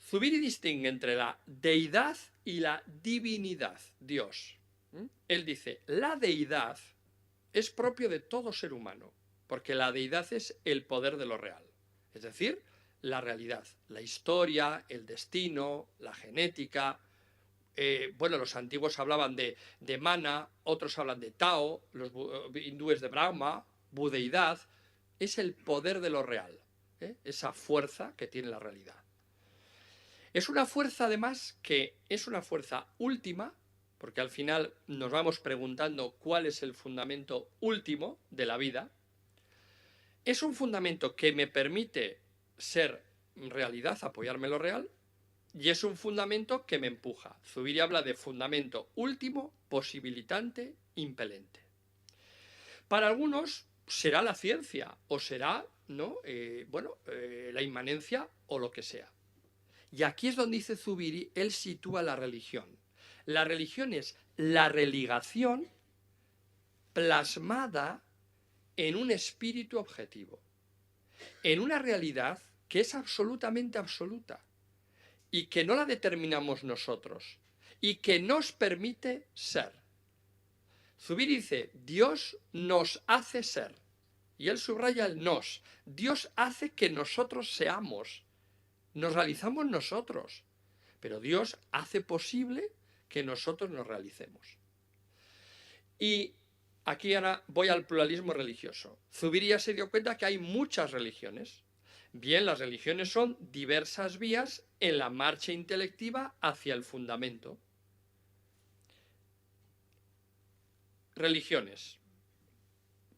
Zubiri distingue entre la deidad y la divinidad, Dios. Él dice, la deidad es propio de todo ser humano, porque la deidad es el poder de lo real, es decir, la realidad, la historia, el destino, la genética. Bueno, los antiguos hablaban de mana, otros hablan de Tao, los hindúes de Brahma, budeidad. Es el poder de lo real, esa fuerza que tiene la realidad. Es una fuerza, además, que es una fuerza última, porque al final nos vamos preguntando cuál es el fundamento último de la vida. Es un fundamento que me permite ser realidad, apoyarme en lo real, y es un fundamento que me empuja. Zubiri habla de fundamento último, posibilitante, impelente. Para algunos será la ciencia, o será la inmanencia, o lo que sea. Y aquí es donde dice Zubiri, él sitúa la religión. La religión es la religación plasmada en un espíritu objetivo, en una realidad que es absolutamente absoluta y que no la determinamos nosotros y que nos permite ser. Zubiri dice, Dios nos hace ser, y él subraya el nos. Dios hace que nosotros seamos, nos realizamos nosotros, pero Dios hace posible que nosotros nos realicemos. Y aquí ahora voy al pluralismo religioso. Zubiri ya se dio cuenta que hay muchas religiones. Bien, las religiones son diversas vías en la marcha intelectiva hacia el fundamento. Religiones.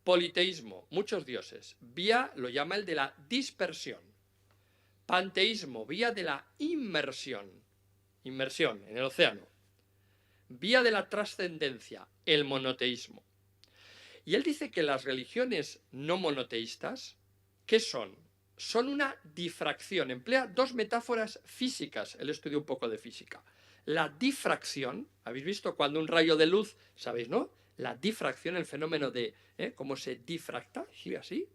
Politeísmo, muchos dioses. Vía lo llama el de la dispersión. Panteísmo, vía de la inmersión. Inmersión en el océano. Vía de la trascendencia, el monoteísmo. Y él dice que las religiones no monoteístas, ¿qué son? Son una difracción. Emplea dos metáforas físicas. Él estudió un poco de física. La difracción, ¿habéis visto cuando un rayo de luz, sabéis, no? La difracción, el fenómeno de cómo se difracta, ¿sí? Así.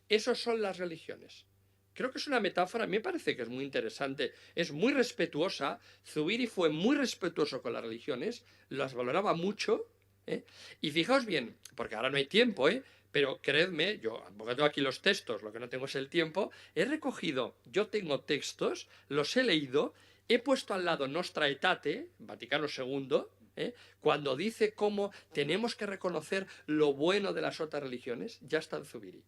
Esas son las religiones. Creo que es una metáfora, a mí me parece que es muy interesante, es muy respetuosa. Zubiri fue muy respetuoso con las religiones, las valoraba mucho. Y fijaos bien, porque ahora no hay tiempo, pero creedme, yo, porque tengo aquí los textos, lo que no tengo es el tiempo, he recogido, yo tengo textos, los he leído, he puesto al lado Nostra Aetate, Vaticano II, cuando dice cómo tenemos que reconocer lo bueno de las otras religiones, ya está en Zubiri.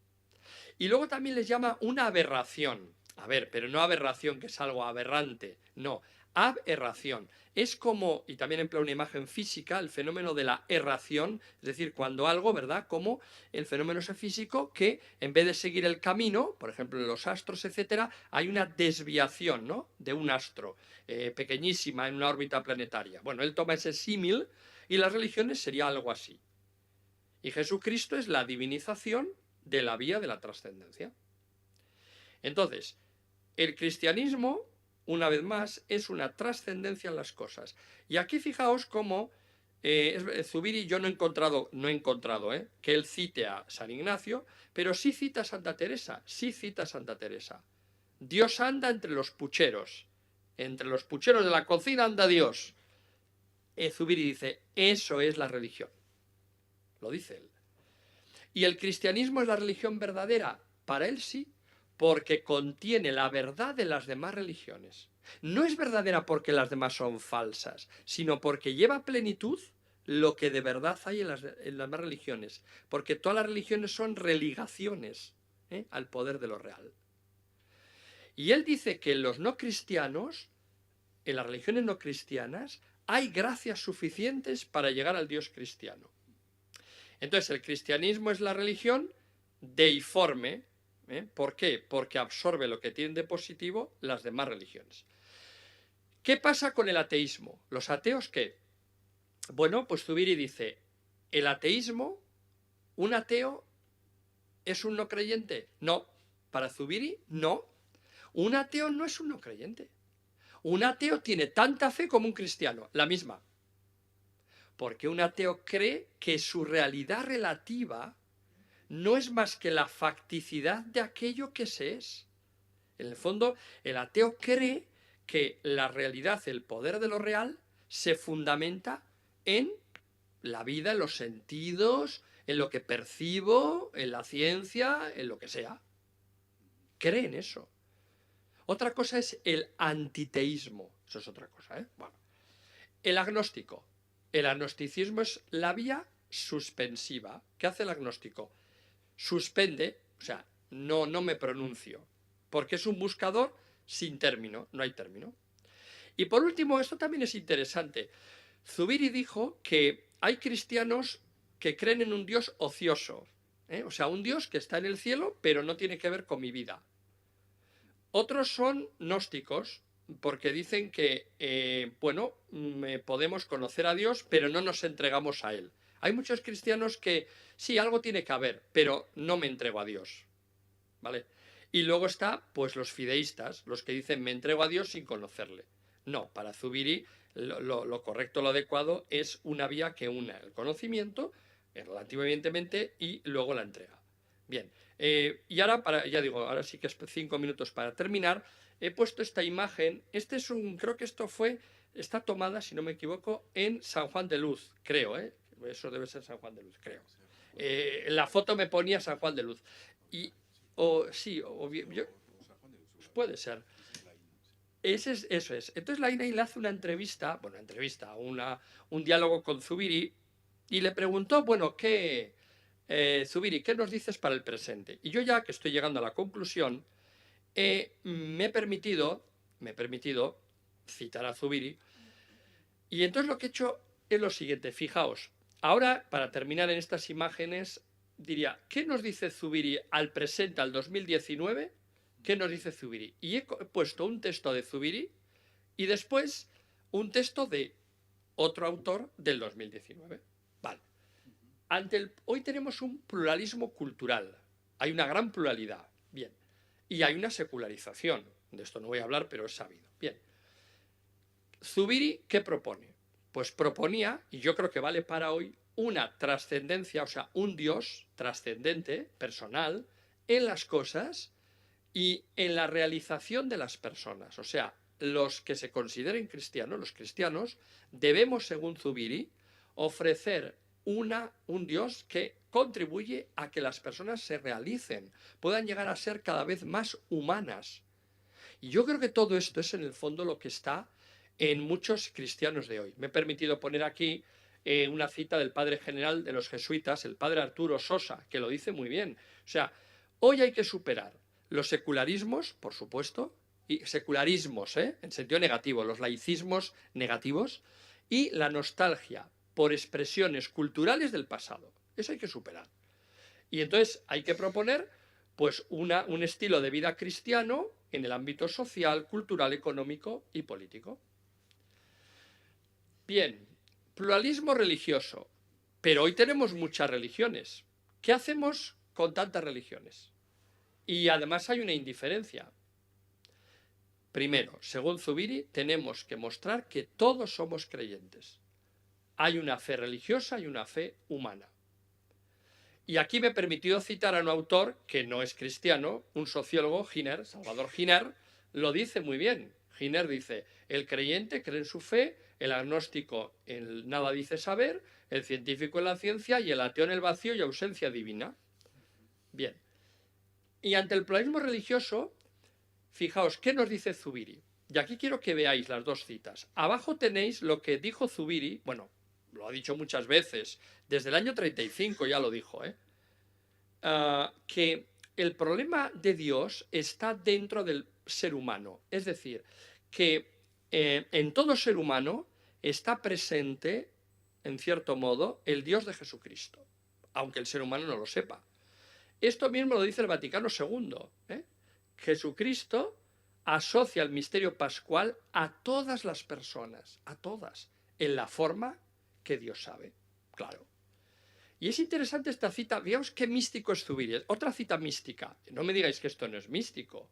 Y luego también les llama una aberración. A ver, pero no aberración que es algo aberrante, no, aberración. Es como, y también emplea una imagen física, el fenómeno de la erración, es decir, cuando algo, ¿verdad? Como el fenómeno ese físico que en vez de seguir el camino, por ejemplo en los astros, etcétera, hay una desviación, ¿no? De un astro, pequeñísima en una órbita planetaria. Bueno, él toma ese símil y las religiones sería algo así. Y Jesucristo es la divinización de la vía de la trascendencia. Entonces, el cristianismo, una vez más, es una trascendencia en las cosas. Y aquí fijaos cómo Zubiri, yo no he encontrado que él cite a San Ignacio, pero sí cita a Santa Teresa, Dios anda entre los pucheros de la cocina anda Dios. Zubiri dice, eso es la religión. Lo dice él. ¿Y el cristianismo es la religión verdadera? Para él sí, porque contiene la verdad de las demás religiones. No es verdadera porque las demás son falsas, sino porque lleva a plenitud lo que de verdad hay en las demás religiones. Porque todas las religiones son religaciones al poder de lo real. Y él dice que en los no cristianos, en las religiones no cristianas, hay gracias suficientes para llegar al Dios cristiano. Entonces, el cristianismo es la religión deiforme. ¿Por qué? Porque absorbe lo que tienen de positivo las demás religiones. ¿Qué pasa con el ateísmo? ¿Los ateos qué? Bueno, pues Zubiri dice, el ateísmo, ¿un ateo es un no creyente? No. Para Zubiri, no. Un ateo no es un no creyente. Un ateo tiene tanta fe como un cristiano, la misma. Porque un ateo cree que su realidad relativa no es más que la facticidad de aquello que se es. En el fondo, el ateo cree que la realidad, el poder de lo real, se fundamenta en la vida, en los sentidos, en lo que percibo, en la ciencia, en lo que sea. Cree en eso. Otra cosa es el antiteísmo. Eso es otra cosa, Bueno. El agnóstico. El agnosticismo es la vía suspensiva. ¿Qué hace el agnóstico? Suspende, o sea, no me pronuncio, porque es un buscador sin término, no hay término. Y por último, esto también es interesante. Zubiri dijo que hay cristianos que creen en un Dios ocioso, o sea, un Dios que está en el cielo, pero no tiene que ver con mi vida. Otros son gnósticos, porque dicen que, podemos conocer a Dios, pero no nos entregamos a Él. Hay muchos cristianos que, sí, algo tiene que haber, pero no me entrego a Dios, ¿vale? Y luego está, pues, los fideístas, los que dicen, me entrego a Dios sin conocerle. No, para Zubiri, lo correcto, lo adecuado es una vía que una el conocimiento, relativo evidentemente, y luego la entrega. Bien, y ahora, ya digo, ahora sí que es 5 minutos para terminar. He puesto esta imagen. Creo que está tomada, si no me equivoco, en San Juan de Luz, creo, eso debe ser San Juan de Luz, creo. La foto me ponía San Juan de Luz. Puede ser. Eso es. Entonces la INAI le hace una entrevista, un diálogo con Zubiri, y le preguntó, bueno, Zubiri, ¿qué nos dices para el presente? Y yo, ya que estoy llegando a la conclusión, me he permitido citar a Zubiri, y entonces lo que he hecho es lo siguiente. Fijaos, ahora, para terminar en estas imágenes, diría, ¿qué nos dice Zubiri al presente, al 2019? ¿Qué nos dice Zubiri? Y he puesto un texto de Zubiri y después un texto de otro autor del 2019. Vale. Hoy tenemos un pluralismo cultural. Hay una gran pluralidad. Bien. Y hay una secularización. De esto no voy a hablar, pero es sabido. Bien. Zubiri, ¿qué propone? Pues proponía, y yo creo que vale para hoy, una trascendencia, o sea, un Dios trascendente, personal, en las cosas y en la realización de las personas. O sea, los que se consideren cristianos, los cristianos, debemos, según Zubiri, ofrecer un Dios que contribuye a que las personas se realicen, puedan llegar a ser cada vez más humanas. Y yo creo que todo esto es en el fondo lo que está en muchos cristianos de hoy. Me he permitido poner aquí una cita del padre general de los jesuitas, el padre Arturo Sosa, que lo dice muy bien. O sea, hoy hay que superar los secularismos, por supuesto, y secularismos, en sentido negativo, los laicismos negativos, y la nostalgia por expresiones culturales del pasado. Eso hay que superar. Y entonces hay que proponer pues un estilo de vida cristiano en el ámbito social, cultural, económico y político. Bien, pluralismo religioso. Pero hoy tenemos muchas religiones. ¿Qué hacemos con tantas religiones? Y además hay una indiferencia. Primero, según Zubiri, tenemos que mostrar que todos somos creyentes. Hay una fe religiosa y una fe humana. Y aquí me he permitido citar a un autor que no es cristiano, un sociólogo, Giner, Salvador Giner, lo dice muy bien. Giner dice, el creyente cree en su fe, el agnóstico en nada dice saber, el científico en la ciencia y el ateo en el vacío y ausencia divina. Bien. Y ante el pluralismo religioso, fijaos, ¿qué nos dice Zubiri? Y aquí quiero que veáis las dos citas. Abajo tenéis lo que dijo Zubiri, bueno, lo ha dicho muchas veces, desde el año 35 ya lo dijo, que el problema de Dios está dentro del ser humano. Es decir, que en todo ser humano está presente, en cierto modo, el Dios de Jesucristo, aunque el ser humano no lo sepa. Esto mismo lo dice el Vaticano II. Jesucristo asocia el misterio pascual a todas las personas, a todas, en la forma que Dios sabe, claro. Y es interesante esta cita, veamos qué místico es Zubiri. Otra cita mística, no me digáis que esto no es místico,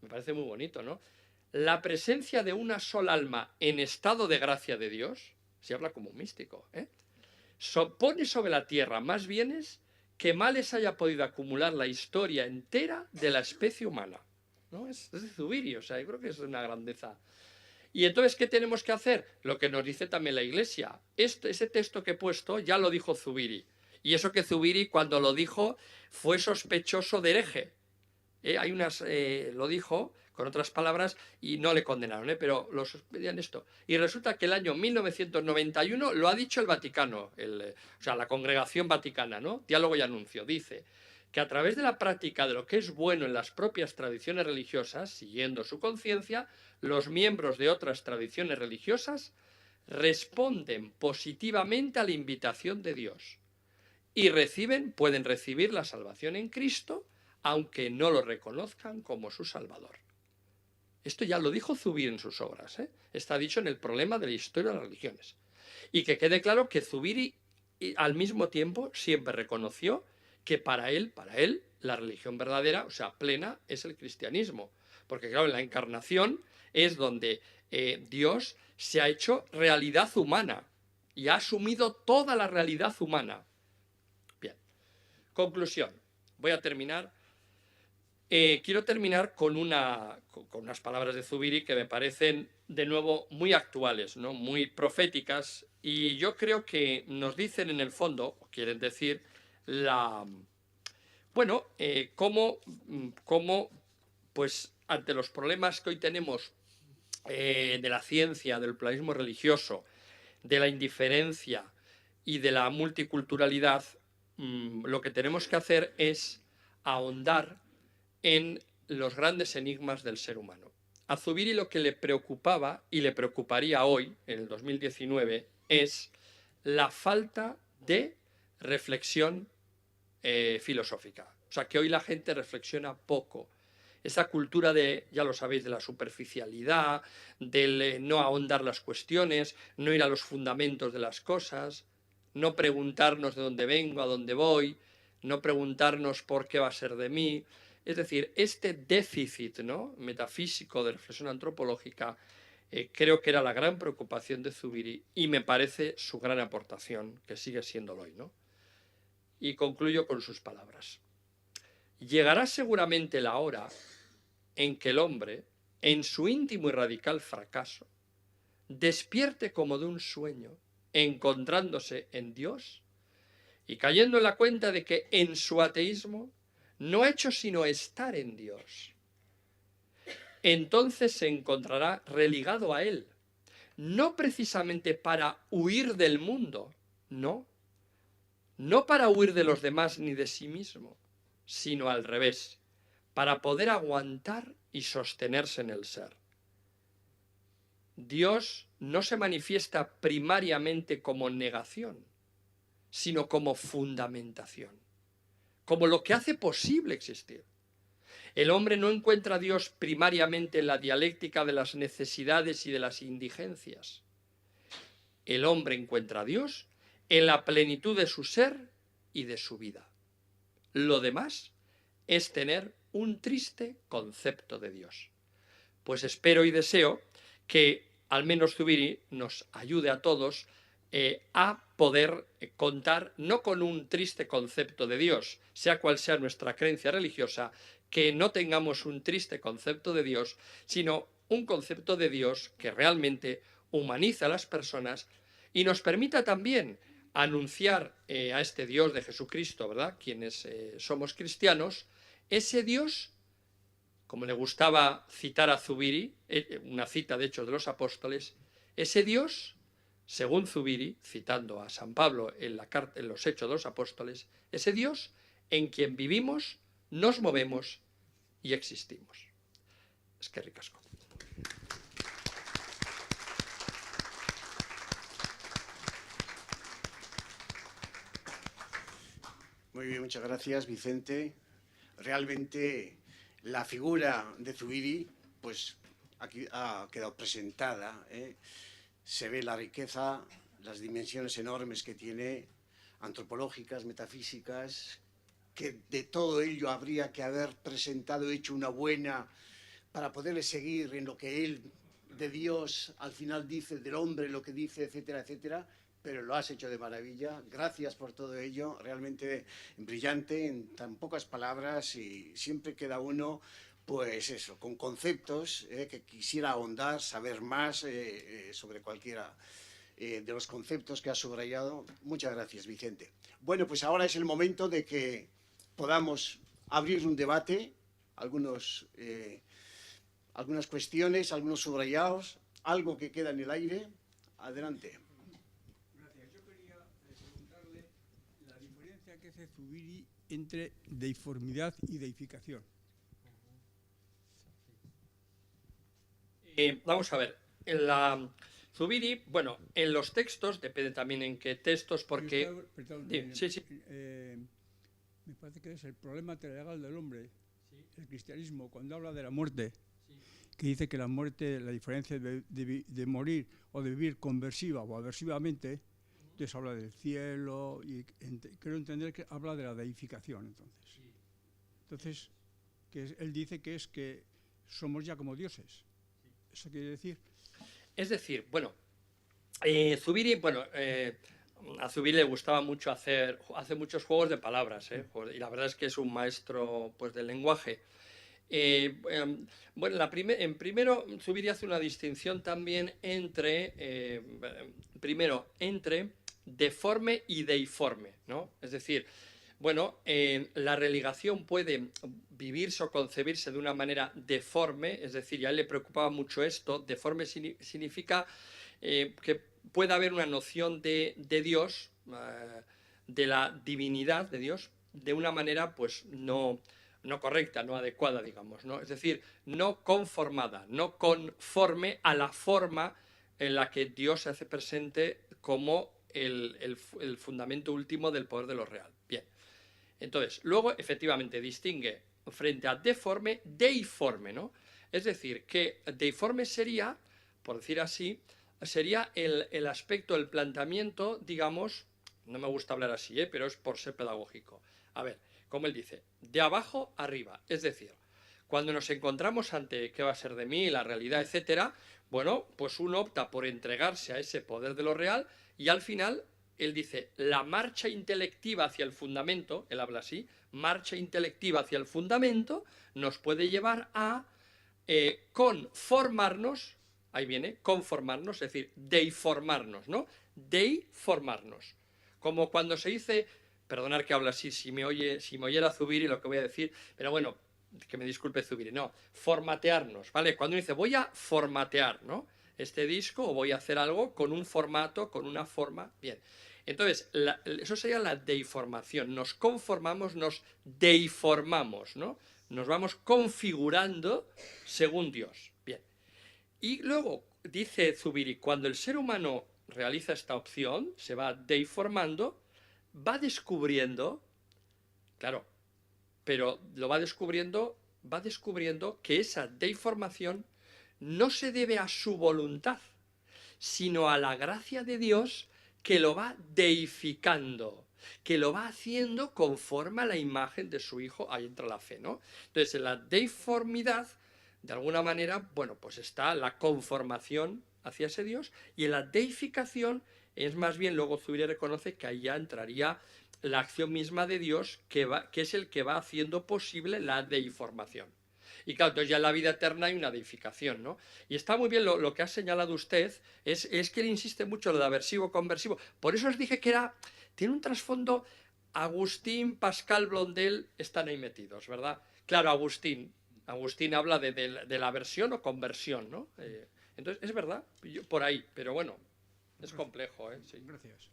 me parece muy bonito, ¿no? La presencia de una sola alma en estado de gracia de Dios, se habla como un místico, pone sobre la tierra más bienes que males haya podido acumular la historia entera de la especie humana. ¿No? Es de Zubiri, o sea, yo creo que es una grandeza. Y entonces, ¿qué tenemos que hacer? Lo que nos dice también la Iglesia. Ese texto que he puesto ya lo dijo Zubiri. Y eso que Zubiri, cuando lo dijo, fue sospechoso de hereje. Lo dijo con otras palabras y no le condenaron, pero lo sospechan esto. Y resulta que el año 1991 lo ha dicho el Vaticano, o sea, la Congregación Vaticana, ¿no? Diálogo y Anuncio. Dice que a través de la práctica de lo que es bueno en las propias tradiciones religiosas, siguiendo su conciencia, los miembros de otras tradiciones religiosas responden positivamente a la invitación de Dios y pueden recibir la salvación en Cristo, aunque no lo reconozcan como su Salvador. Esto ya lo dijo Zubiri en sus obras, Está dicho en El problema de la historia de las religiones. Y que quede claro que Zubiri, al mismo tiempo, siempre reconoció que para él, la religión verdadera, o sea, plena, es el cristianismo. Porque, claro, en la encarnación es donde Dios se ha hecho realidad humana y ha asumido toda la realidad humana. Bien, conclusión. Voy a terminar. Quiero terminar con unas palabras de Zubiri que me parecen de nuevo muy actuales, ¿no? Muy proféticas, y yo creo que nos dicen en el fondo, o quieren decir, cómo pues ante los problemas que hoy tenemos de la ciencia, del pluralismo religioso, de la indiferencia y de la multiculturalidad, lo que tenemos que hacer es ahondar en los grandes enigmas del ser humano. A Zubiri lo que le preocupaba y le preocuparía hoy, en el 2019, es la falta de reflexión filosófica. O sea, que hoy la gente reflexiona poco. Esa cultura de, ya lo sabéis, de la superficialidad, del no ahondar las cuestiones, no ir a los fundamentos de las cosas, no preguntarnos de dónde vengo, a dónde voy, no preguntarnos por qué va a ser de mí. Es decir, este déficit, ¿no?, metafísico de reflexión antropológica creo que era la gran preocupación de Zubiri y me parece su gran aportación, que sigue siéndolo hoy, ¿no? Y concluyo con sus palabras. Llegará seguramente la hora en que el hombre, en su íntimo y radical fracaso, despierte como de un sueño, encontrándose en Dios y cayendo en la cuenta de que en su ateísmo no ha hecho sino estar en Dios. Entonces se encontrará religado a Él, no precisamente para huir del mundo, no para huir de los demás ni de sí mismo, sino al revés, para poder aguantar y sostenerse en el ser. Dios no se manifiesta primariamente como negación, sino como fundamentación, como lo que hace posible existir. El hombre no encuentra a Dios primariamente en la dialéctica de las necesidades y de las indigencias. El hombre encuentra a Dios en la plenitud de su ser y de su vida. Lo demás es tener un triste concepto de Dios. Pues espero y deseo que al menos Zubiri nos ayude a todos a poder contar no con un triste concepto de Dios, sea cual sea nuestra creencia religiosa, que no tengamos un triste concepto de Dios, sino un concepto de Dios que realmente humaniza a las personas y nos permita también anunciar a este Dios de Jesucristo, ¿verdad?, quienes somos cristianos, ese Dios, como le gustaba citar a Zubiri, una cita de Hechos de los Apóstoles, ese Dios, según Zubiri, citando a San Pablo en los Hechos de los Apóstoles, ese Dios en quien vivimos, nos movemos y existimos. Eskerrik asko. Muy bien, muchas gracias, Vicente. Realmente la figura de Zubiri, pues aquí ha quedado presentada, ¿eh? Se ve la riqueza, las dimensiones enormes que tiene, antropológicas, metafísicas, que de todo ello habría que haber presentado, hecho una buena, para poderle seguir en lo que él de Dios al final dice, del hombre lo que dice, etcétera, etcétera, pero lo has hecho de maravilla. Gracias por todo ello, realmente brillante, en tan pocas palabras, y siempre queda uno, pues eso, con conceptos que quisiera ahondar, saber más sobre cualquiera de los conceptos que has subrayado. Muchas gracias, Vicente. Bueno, pues ahora es el momento de que podamos abrir un debate, algunas cuestiones, algunos subrayados, algo que queda en el aire. Adelante. Gracias. Yo quería preguntarle la diferencia que hace Zubiri entre deiformidad y deificación. Vamos a ver, Zubiri, bueno, en los textos, depende también en qué textos, porque... Perdón, sí, sí. Me parece que es el problema legal del hombre, el cristianismo, cuando habla de la muerte, que dice que la muerte, la diferencia de morir o de vivir conversiva o aversivamente, entonces habla del cielo, y creo entender que habla de la deificación, entonces. Entonces, él dice que es que somos ya como dioses. ¿Eso quiere decir? Es decir, bueno, Zubiri, bueno, a Zubiri le gustaba mucho hace muchos juegos de palabras, y la verdad es que es un maestro pues, del lenguaje. Bueno, en primero, Zubiri hace una distinción también entre, primero, entre deforme y deiforme, ¿no? Es decir, bueno, la religación puede vivirse o concebirse de una manera deforme, es decir, y a él le preocupaba mucho esto. Deforme significa que puede haber una noción de Dios, de la divinidad de Dios, de una manera pues no correcta, no adecuada, digamos, ¿no? Es decir, no conformada, no conforme a la forma en la que Dios se hace presente como el fundamento último del poder de lo real. Bien. Entonces, luego efectivamente distingue frente a deforme, deiforme, ¿no? Es decir, que deiforme sería, por decir así, sería el aspecto, el planteamiento, digamos, no me gusta hablar así, pero es por ser pedagógico. A ver, como él dice, de abajo arriba, es decir, cuando nos encontramos ante qué va a ser de mí, la realidad, etcétera, bueno, pues uno opta por entregarse a ese poder de lo real y al final él dice, la marcha intelectiva hacia el fundamento, él habla así, marcha intelectiva hacia el fundamento, nos puede llevar a conformarnos, ahí viene, conformarnos, es decir, deiformarnos, ¿no? Deiformarnos. Como cuando se dice, perdonar que habla así, si me oyera Zubiri lo que voy a decir, pero bueno, que me disculpe Zubiri, no, formatearnos, ¿vale? Cuando uno dice, voy a formatear, ¿no? Este disco o voy a hacer algo con un formato, con una forma, bien. Entonces, eso sería la deiformación. Nos conformamos, nos deiformamos, ¿no? Nos vamos configurando según Dios. Bien. Y luego, dice Zubiri, cuando el ser humano realiza esta opción, se va deiformando, va descubriendo, claro, pero lo va descubriendo que esa deiformación no se debe a su voluntad, sino a la gracia de Dios que lo va deificando, que lo va haciendo conforme a la imagen de su Hijo. Ahí entra la fe, ¿no? Entonces, en la deiformidad, de alguna manera, bueno, pues está la conformación hacia ese Dios, y en la deificación es más bien, luego Zubiri reconoce que ahí ya entraría la acción misma de Dios, que es el que va haciendo posible la deiformación. Y claro, entonces ya en la vida eterna hay una deificación, ¿no? Y está muy bien lo que ha señalado usted, es que él insiste mucho en lo de aversivo-conversivo. Por eso os dije que tiene un trasfondo. Agustín, Pascal, Blondel están ahí metidos, ¿verdad? Claro, Agustín habla de la aversión o conversión, ¿no? Entonces, es verdad, por ahí, pero bueno, es complejo, ¿eh? Sí. Gracias.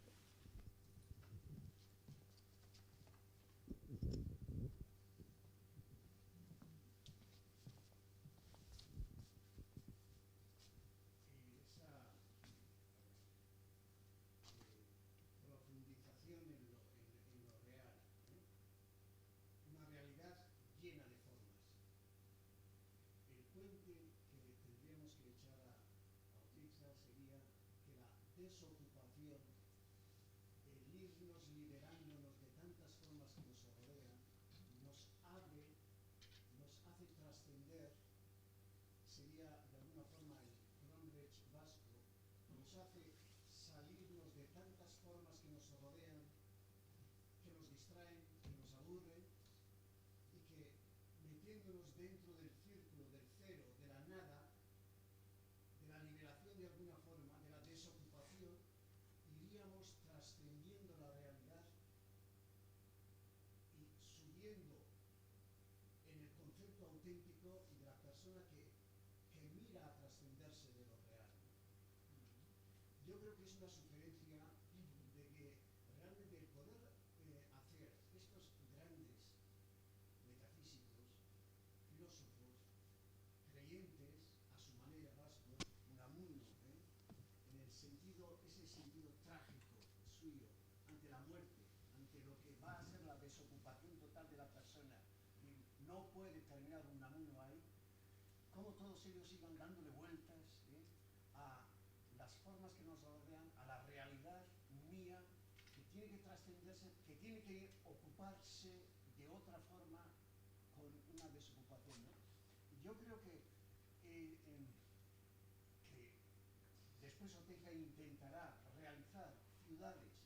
después Oteiza intentará realizar ciudades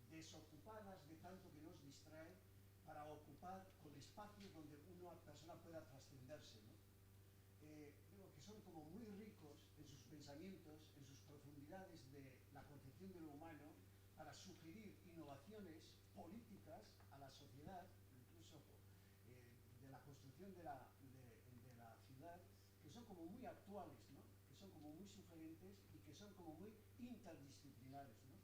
desocupadas de tanto que nos distrae para ocupar con espacios donde una persona pueda trascenderse, ¿no? Digo que son como muy ricos en sus pensamientos, en sus profundidades de la concepción de lo humano, para sugerir innovaciones políticas a la sociedad, incluso de la construcción de la ciudad, que son como muy actuales, ¿no? Que son como muy sugerentes y que son como muy interdisciplinares, ¿no?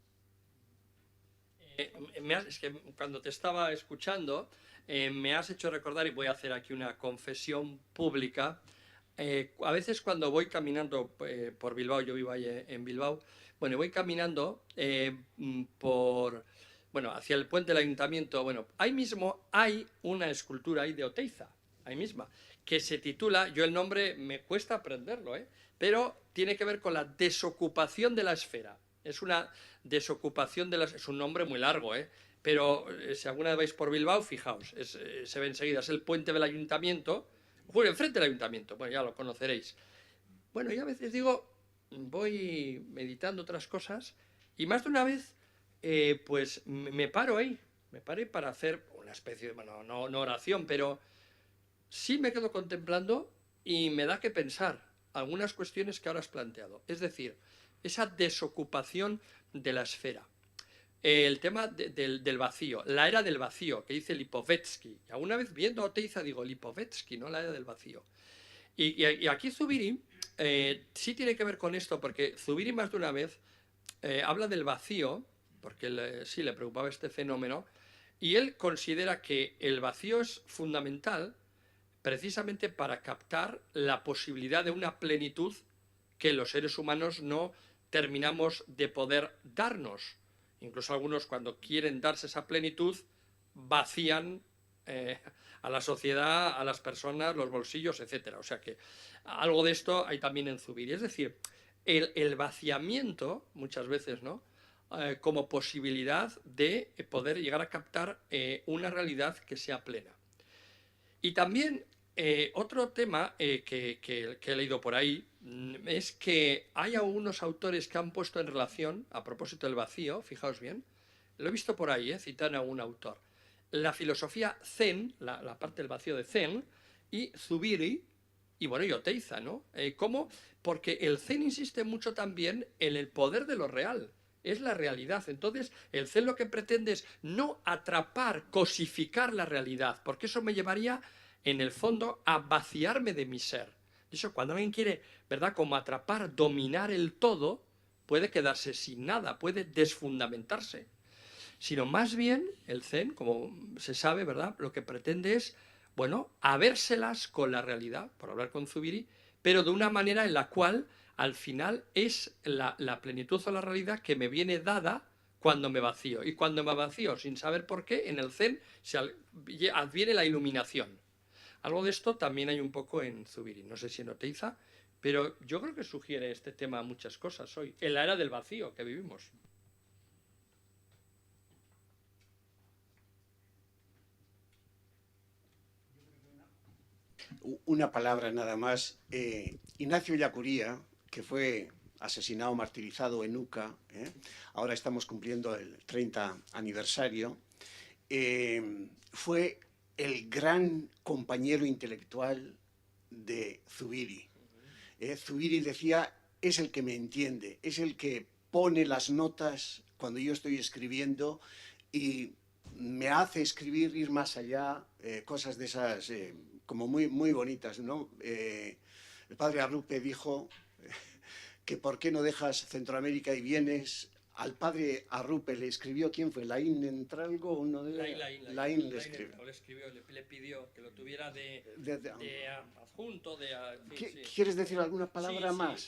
Es que cuando te estaba escuchando, me has hecho recordar, y voy a hacer aquí una confesión pública. A veces cuando voy caminando por Bilbao, yo vivo ahí en Bilbao, bueno, voy caminando hacia el puente del ayuntamiento. Bueno, ahí mismo hay una escultura ahí de Oteiza, ahí misma, que se titula, yo el nombre me cuesta aprenderlo, pero tiene que ver con la desocupación de la esfera. Es una desocupación de es un nombre muy largo, pero si alguna vez vais por Bilbao, fijaos, se ve enseguida, es el puente del ayuntamiento, bueno, enfrente del ayuntamiento, bueno, ya lo conoceréis. Bueno, yo a veces digo, voy meditando otras cosas, y más de una vez, pues me paro ahí, me paré para hacer una especie de, bueno, no oración, pero sí me quedo contemplando y me da que pensar algunas cuestiones que ahora has planteado. Es decir, esa desocupación de la esfera. El tema del vacío, la era del vacío, que dice Lipovetsky. Y alguna vez viendo a Oteiza digo, Lipovetsky, ¿no? La era del vacío. Y aquí Zubiri sí tiene que ver con esto, porque Zubiri más de una vez habla del vacío, porque sí le preocupaba este fenómeno, y él considera que el vacío es fundamental precisamente para captar la posibilidad de una plenitud que los seres humanos no terminamos de poder darnos. Incluso algunos, cuando quieren darse esa plenitud, vacían a la sociedad, a las personas, los bolsillos, etc. O sea que algo de esto hay también en Zubiri. Es decir, el vaciamiento, muchas veces, ¿no? Como posibilidad de poder llegar a captar una realidad que sea plena. Y también otro tema que he leído por ahí es que hay algunos autores que han puesto en relación, a propósito del vacío, fijaos bien, lo he visto por ahí, citan a un autor, la filosofía Zen, la parte del vacío de Zen, y Zubiri, y bueno, y Oteiza, ¿no? ¿Cómo? Porque el Zen insiste mucho también en el poder de lo real, es la realidad. Entonces, el Zen lo que pretende es no atrapar, cosificar la realidad, porque eso me llevaría, en el fondo, a vaciarme de mi ser. De eso, cuando alguien quiere, ¿verdad?, como atrapar, dominar el todo, puede quedarse sin nada, puede desfundamentarse. Sino más bien, el Zen, como se sabe, ¿verdad?, lo que pretende es, bueno, habérselas con la realidad, por hablar con Zubiri, pero de una manera en la cual, al final, es la plenitud o la realidad que me viene dada cuando me vacío. Y cuando me vacío, sin saber por qué, en el Zen se adviene la iluminación. Algo de esto también hay un poco en Zubiri, no sé si en Oteiza, pero yo creo que sugiere este tema muchas cosas hoy, en la era del vacío que vivimos. Una palabra nada más. Ignacio Ellacuría, que fue asesinado, martirizado en Uca, ahora estamos cumpliendo el 30 aniversario, fue el gran compañero intelectual de Zubiri. Zubiri decía, es el que me entiende, es el que pone las notas cuando yo estoy escribiendo y me hace escribir, ir más allá, cosas de esas como muy, muy bonitas, ¿no? El padre Arrupe dijo que por qué no dejas Centroamérica y vienes. Al padre Arrupe le escribió, ¿quién fue? ¿Laín Entralgo? Uno de Laín le escribió. Le pidió que lo tuviera de adjunto. Sí. ¿Quieres decir alguna palabra más?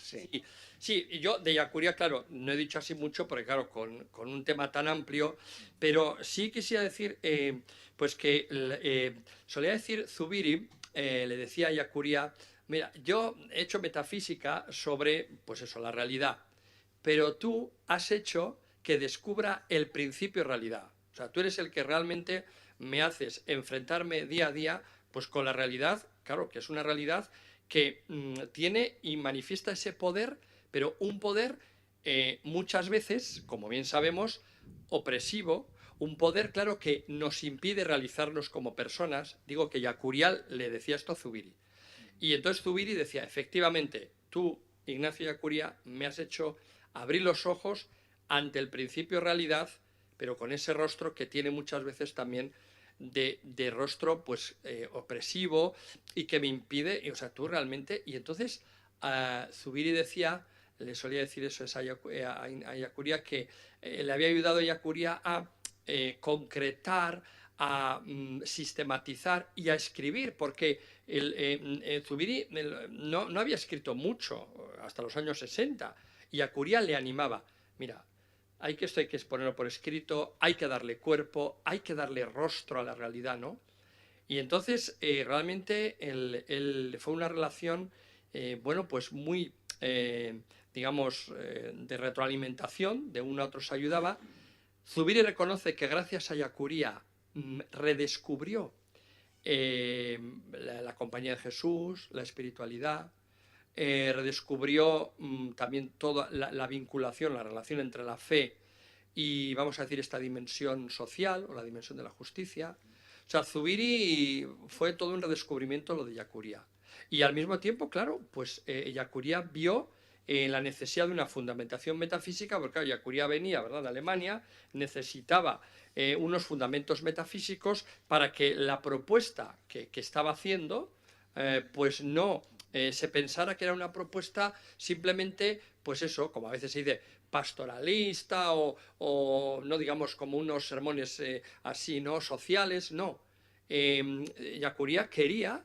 Sí, yo de Ellacuría, claro, no he dicho así mucho, porque claro, con un tema tan amplio, pero sí quisiera decir, pues que solía decir Zubiri, le decía a Ellacuría, mira, yo he hecho metafísica sobre, pues eso, la realidad, pero tú has hecho que descubra el principio realidad. O sea, tú eres el que realmente me haces enfrentarme día a día pues con la realidad, claro, que es una realidad que tiene y manifiesta ese poder, pero un poder muchas veces, como bien sabemos, opresivo, un poder, claro, que nos impide realizarnos como personas. Digo que Yacurial le decía esto a Zubiri. Y entonces Zubiri decía, efectivamente, tú, Ignacio Ellacuría, me has hecho abrir los ojos ante el principio realidad, pero con ese rostro que tiene muchas veces también de rostro pues opresivo y que me impide, o sea, tú realmente... Y entonces Zubiri decía, le solía decir eso a Ellacuría, que le había ayudado a Ellacuría a concretar, a sistematizar y a escribir, porque Zubiri no había escrito mucho hasta los años 60, y Ellacuría le animaba, mira, esto hay que exponerlo por escrito, hay que darle cuerpo, hay que darle rostro a la realidad, ¿no? Y entonces realmente fue una relación, bueno, pues muy, digamos, de retroalimentación, de uno a otro se ayudaba. Zubiri reconoce que gracias a Ellacuría redescubrió la Compañía de Jesús, la espiritualidad, redescubrió también toda la vinculación, la relación entre la fe y, vamos a decir, esta dimensión social o la dimensión de la justicia. O sea, Zubiri fue todo un redescubrimiento lo de Ellacuría. Y al mismo tiempo, claro, pues Ellacuría vio la necesidad de una fundamentación metafísica, porque claro, Ellacuría venía, ¿verdad?, de Alemania, necesitaba unos fundamentos metafísicos para que la propuesta que estaba haciendo, pues no se pensara que era una propuesta simplemente, pues eso, como a veces se dice, pastoralista o no digamos como unos sermones así, ¿no?, sociales, no. Ellacuría quería,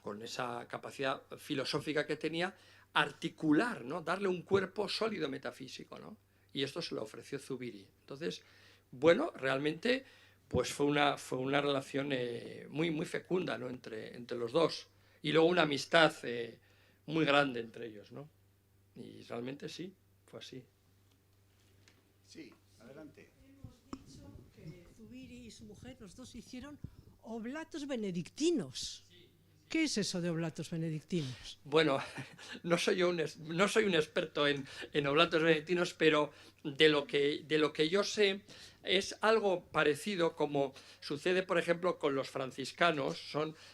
con esa capacidad filosófica que tenía, articular, ¿no?, darle un cuerpo sólido metafísico, ¿no? Y esto se lo ofreció Zubiri. Entonces, bueno, realmente pues fue una relación muy, muy fecunda, ¿no?, entre los dos. Y luego una amistad muy grande entre ellos, ¿no? Y realmente sí, fue así. Sí, adelante. Hemos dicho que Zubiri y su mujer, los dos hicieron oblatos benedictinos. ¿Qué es eso de oblatos benedictinos? Bueno, no soy un experto en oblatos benedictinos, pero de lo que yo sé es algo parecido como sucede, por ejemplo, con los franciscanos.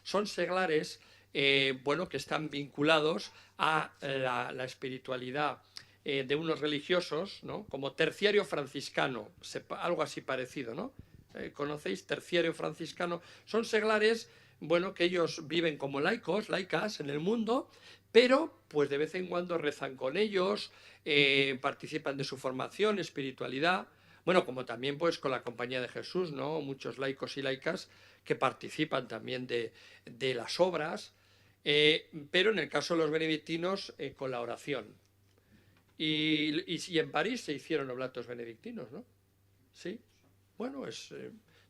Son seglares, bueno, que están vinculados a la espiritualidad de unos religiosos, ¿no?, como terciario franciscano, algo así parecido, ¿no? ¿Conocéis terciario franciscano? Son seglares, bueno, que ellos viven como laicos, laicas en el mundo, pero pues de vez en cuando rezan con ellos, participan de su formación, espiritualidad, bueno, como también pues con la Compañía de Jesús, ¿no?, muchos laicos y laicas que participan también de las obras, pero en el caso de los benedictinos con la oración. Y en París se hicieron oblatos benedictinos, ¿no? Sí. Bueno, es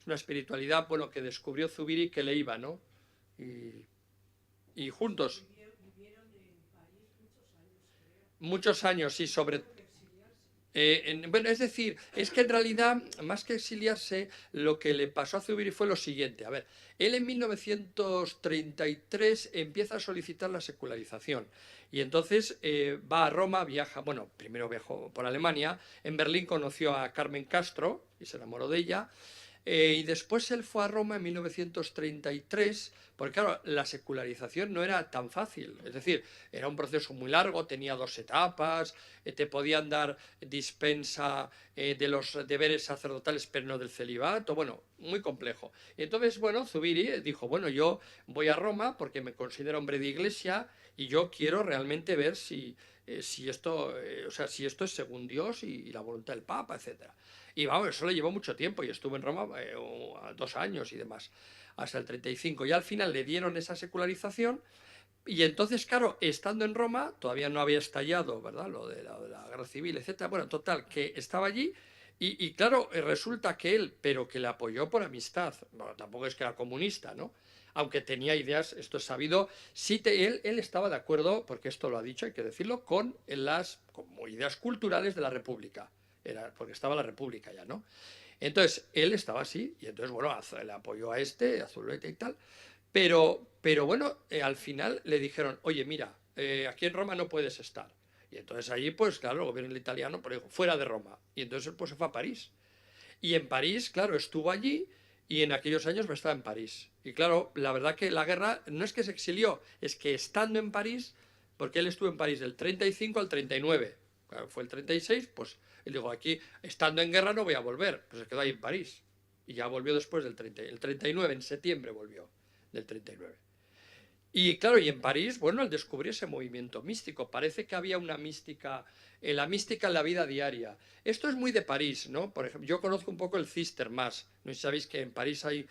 una espiritualidad, bueno, que descubrió Zubiri, que le iba, ¿no? Y juntos. Vivieron en París muchos años, creo. Muchos años, sí, sobre... bueno, es decir, es que en realidad, más que exiliarse, lo que le pasó a Zubiri fue lo siguiente. A ver, él en 1933 empieza a solicitar la secularización y entonces va a Roma, viaja, bueno, primero viajó por Alemania, en Berlín conoció a Carmen Castro y se enamoró de ella. Y después él fue a Roma en 1933, porque claro, la secularización no era tan fácil, es decir, era un proceso muy largo, tenía 2 etapas, te podían dar dispensa de los deberes sacerdotales, pero no del celibato, bueno, muy complejo. Y entonces, bueno, Zubiri dijo, bueno, yo voy a Roma porque me considero hombre de iglesia y yo quiero realmente ver si esto, o sea, si esto es según Dios y la voluntad del Papa, etcétera. Y vamos, eso le llevó mucho tiempo y estuvo en Roma 2 años y demás, hasta el 35. Y al final le dieron esa secularización y entonces, claro, estando en Roma, todavía no había estallado, ¿verdad?, lo de la guerra civil, etcétera. Bueno, total, que estaba allí y claro, resulta que él, pero que le apoyó por amistad, bueno, tampoco es que era comunista, ¿no?, aunque tenía ideas, esto es sabido, sí él estaba de acuerdo, porque esto lo ha dicho, hay que decirlo, con las como ideas culturales de la República. Porque estaba la República ya, ¿no? Entonces, él estaba así, y entonces, bueno, le apoyó a a Zuleta y tal, pero bueno, al final le dijeron, oye, mira, aquí en Roma no puedes estar. Y entonces allí, pues claro, el gobierno italiano, pero dijo, fuera de Roma. Y entonces él pues se fue a París. Y en París, claro, estuvo allí y en aquellos años pues, estaba en París. Y claro, la verdad que la guerra no es que se exilió, es que estando en París, porque él estuvo en París del 35 al 39, claro, fue el 36, pues él dijo, aquí, estando en guerra no voy a volver, pues se quedó ahí en París. Y ya volvió después del 30, el 39, en septiembre volvió, del 39. Y claro, y en París, bueno, al descubrir ese movimiento místico, parece que había una mística, la mística en la vida diaria. Esto es muy de París, ¿no? Por ejemplo, yo conozco un poco el Cister más. No sé si sabéis que en París hay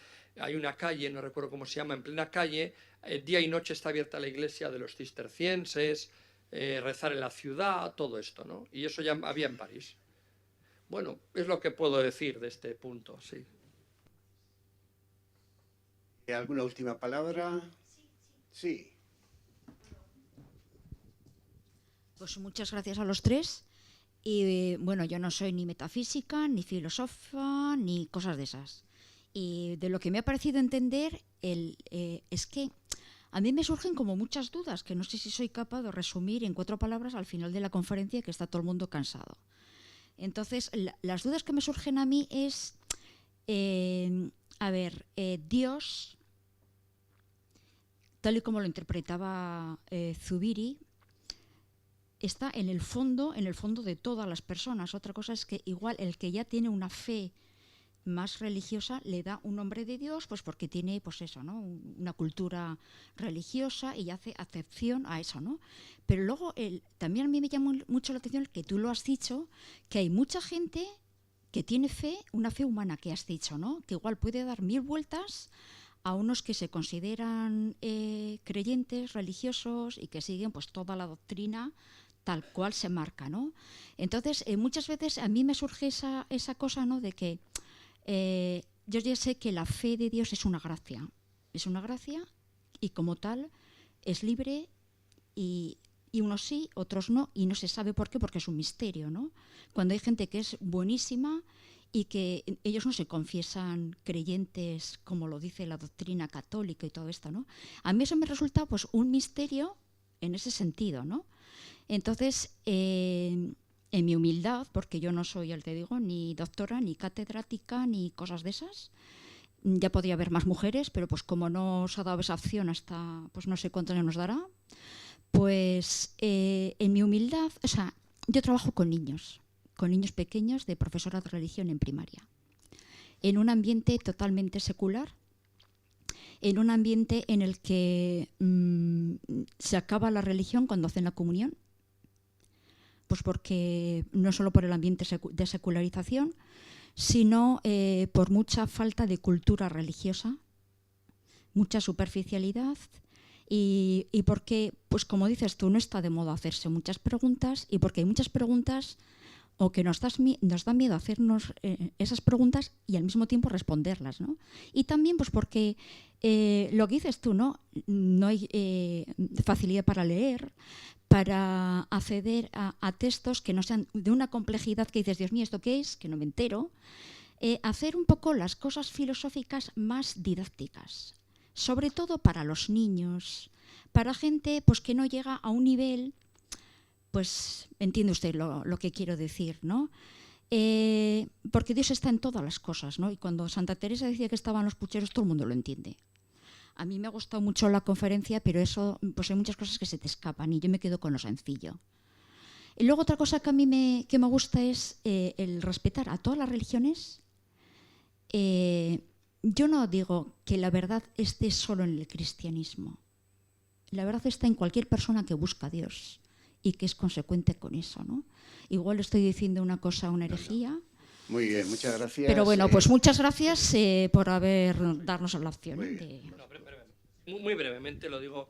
una calle, no recuerdo cómo se llama, en plena calle, día y noche está abierta la iglesia de los cistercienses, rezar en la ciudad, todo esto, ¿no? Y eso ya había en París. Bueno, es lo que puedo decir de este punto, sí. ¿Alguna última palabra? Sí. Pues muchas gracias a los tres. Y bueno, yo no soy ni metafísica, ni filósofa, ni cosas de esas. Y de lo que me ha parecido entender es que a mí me surgen como muchas dudas que no sé si soy capaz de resumir en 4 palabras al final de la conferencia, que está todo el mundo cansado. Entonces, las dudas que me surgen a mí es, Dios, tal y como lo interpretaba Zubiri, está en el fondo de todas las personas. Otra cosa es que igual el que ya tiene una fe más religiosa le da un nombre de Dios, pues porque tiene, pues eso, ¿no? Una cultura religiosa y hace acepción a eso, ¿no? Pero luego también a mí me llama mucho la atención que tú lo has dicho, que hay mucha gente que tiene fe, una fe humana que has dicho, ¿no? Que igual puede dar 1000 vueltas a unos que se consideran creyentes, religiosos y que siguen pues toda la doctrina tal cual se marca, ¿no? Entonces, muchas veces a mí me surge esa cosa, ¿no? De que yo ya sé que la fe de Dios es una gracia y como tal es libre y unos sí, otros no, y no se sabe por qué, porque es un misterio, ¿no? Cuando hay gente que es buenísima y que ellos no se confiesan creyentes como lo dice la doctrina católica y todo esto, ¿no? A mí eso me resulta pues un misterio en ese sentido, ¿no? Entonces, en mi humildad, porque yo no soy, ya te digo, ni doctora, ni catedrática, ni cosas de esas, ya podría haber más mujeres, pero pues como no os ha dado esa opción hasta, pues no sé cuántos años nos dará, pues en mi humildad, o sea, yo trabajo con niños pequeños de profesora de religión en primaria, en un ambiente totalmente secular, en un ambiente en el que se acaba la religión cuando hacen la comunión, pues porque no solo por el ambiente de secularización, sino por mucha falta de cultura religiosa, mucha superficialidad y porque, pues como dices tú, no está de moda hacerse muchas preguntas y porque hay muchas preguntas o que nos da miedo hacernos esas preguntas y al mismo tiempo responderlas, ¿no? Y también pues porque lo que dices tú, ¿no? No hay facilidad para leer, para acceder a textos que no sean de una complejidad que dices, Dios mío, ¿esto qué es? Que no me entero. Hacer un poco las cosas filosóficas más didácticas, sobre todo para los niños, para gente pues, que no llega a un nivel, pues entiende usted lo que quiero decir, ¿no? Porque Dios está en todas las cosas, ¿no? Y cuando Santa Teresa decía que estaban los pucheros, todo el mundo lo entiende. A mí me ha gustado mucho la conferencia, pero eso, pues hay muchas cosas que se te escapan y yo me quedo con lo sencillo. Y luego otra cosa que a mí me gusta es el respetar a todas las religiones. Yo no digo que la verdad esté solo en el cristianismo. La verdad está en cualquier persona que busca a Dios y que es consecuente con eso, ¿no? Igual estoy diciendo una cosa, una herejía. Muy bien, muchas gracias. Pero bueno, pues muchas gracias por darnos la opción. Muy brevemente, lo digo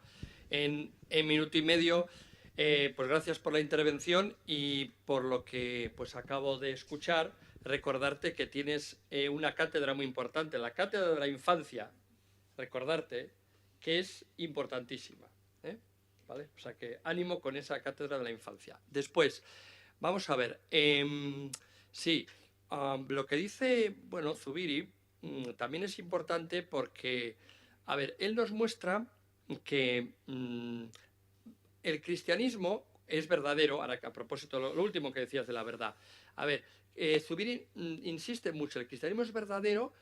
en minuto y medio. Pues gracias por la intervención y por lo que pues acabo de escuchar. Recordarte que tienes una cátedra muy importante, la cátedra de la infancia. Recordarte que es importantísima, ¿vale? O sea que ánimo con esa cátedra de la infancia. Después, vamos a ver. Sí, lo que dice, bueno, Zubiri también es importante porque, a ver, él nos muestra que el cristianismo es verdadero, ahora que a propósito, lo último que decías de la verdad. A ver, Zubiri insiste mucho, el cristianismo es verdadero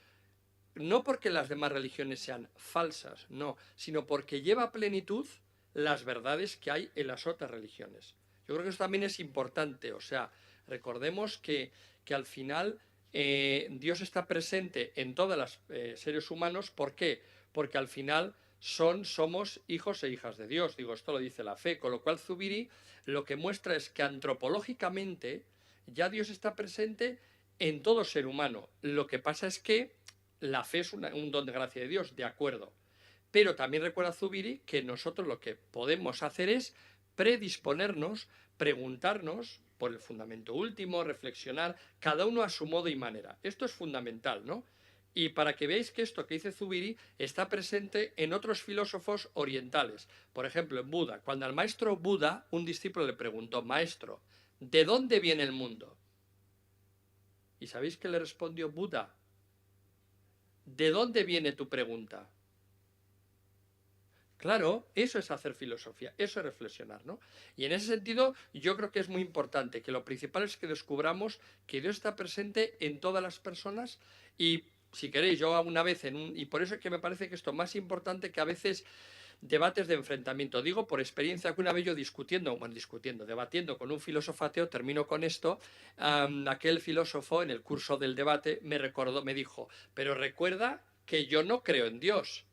no porque las demás religiones sean falsas, no, sino porque lleva a plenitud las verdades que hay en las otras religiones. Yo creo que eso también es importante, o sea, recordemos que al final Dios está presente en todos los seres humanos. ¿Por qué? Porque al final somos hijos e hijas de Dios, digo, esto lo dice la fe, con lo cual Zubiri lo que muestra es que antropológicamente ya Dios está presente en todo ser humano. Lo que pasa es que la fe es un don de gracia de Dios, de acuerdo. Pero también recuerda Zubiri que nosotros lo que podemos hacer es predisponernos, preguntarnos por el fundamento último, reflexionar, cada uno a su modo y manera. Esto es fundamental, ¿no? Y para que veáis que esto que dice Zubiri está presente en otros filósofos orientales. Por ejemplo, en Buda. Cuando al maestro Buda, un discípulo le preguntó, maestro, ¿de dónde viene el mundo? ¿Y sabéis qué le respondió Buda? ¿De dónde viene tu pregunta? Claro, eso es hacer filosofía, eso es reflexionar, ¿no? Y en ese sentido yo creo que es muy importante, que lo principal es que descubramos que Dios está presente en todas las personas. Y si queréis, yo una vez y por eso es que me parece que esto es más importante que a veces debates de enfrentamiento. Digo por experiencia que una vez yo debatiendo con un filósofo ateo, termino con esto, aquel filósofo en el curso del debate me dijo, pero recuerda que yo no creo en Dios.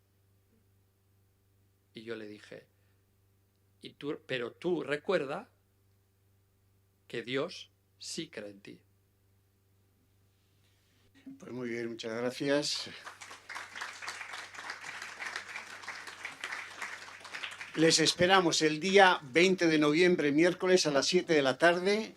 Y yo le dije, pero tú recuerda que Dios sí cree en ti. Pues muy bien, muchas gracias. Les esperamos el día 20 de noviembre, miércoles a las 7 de la tarde.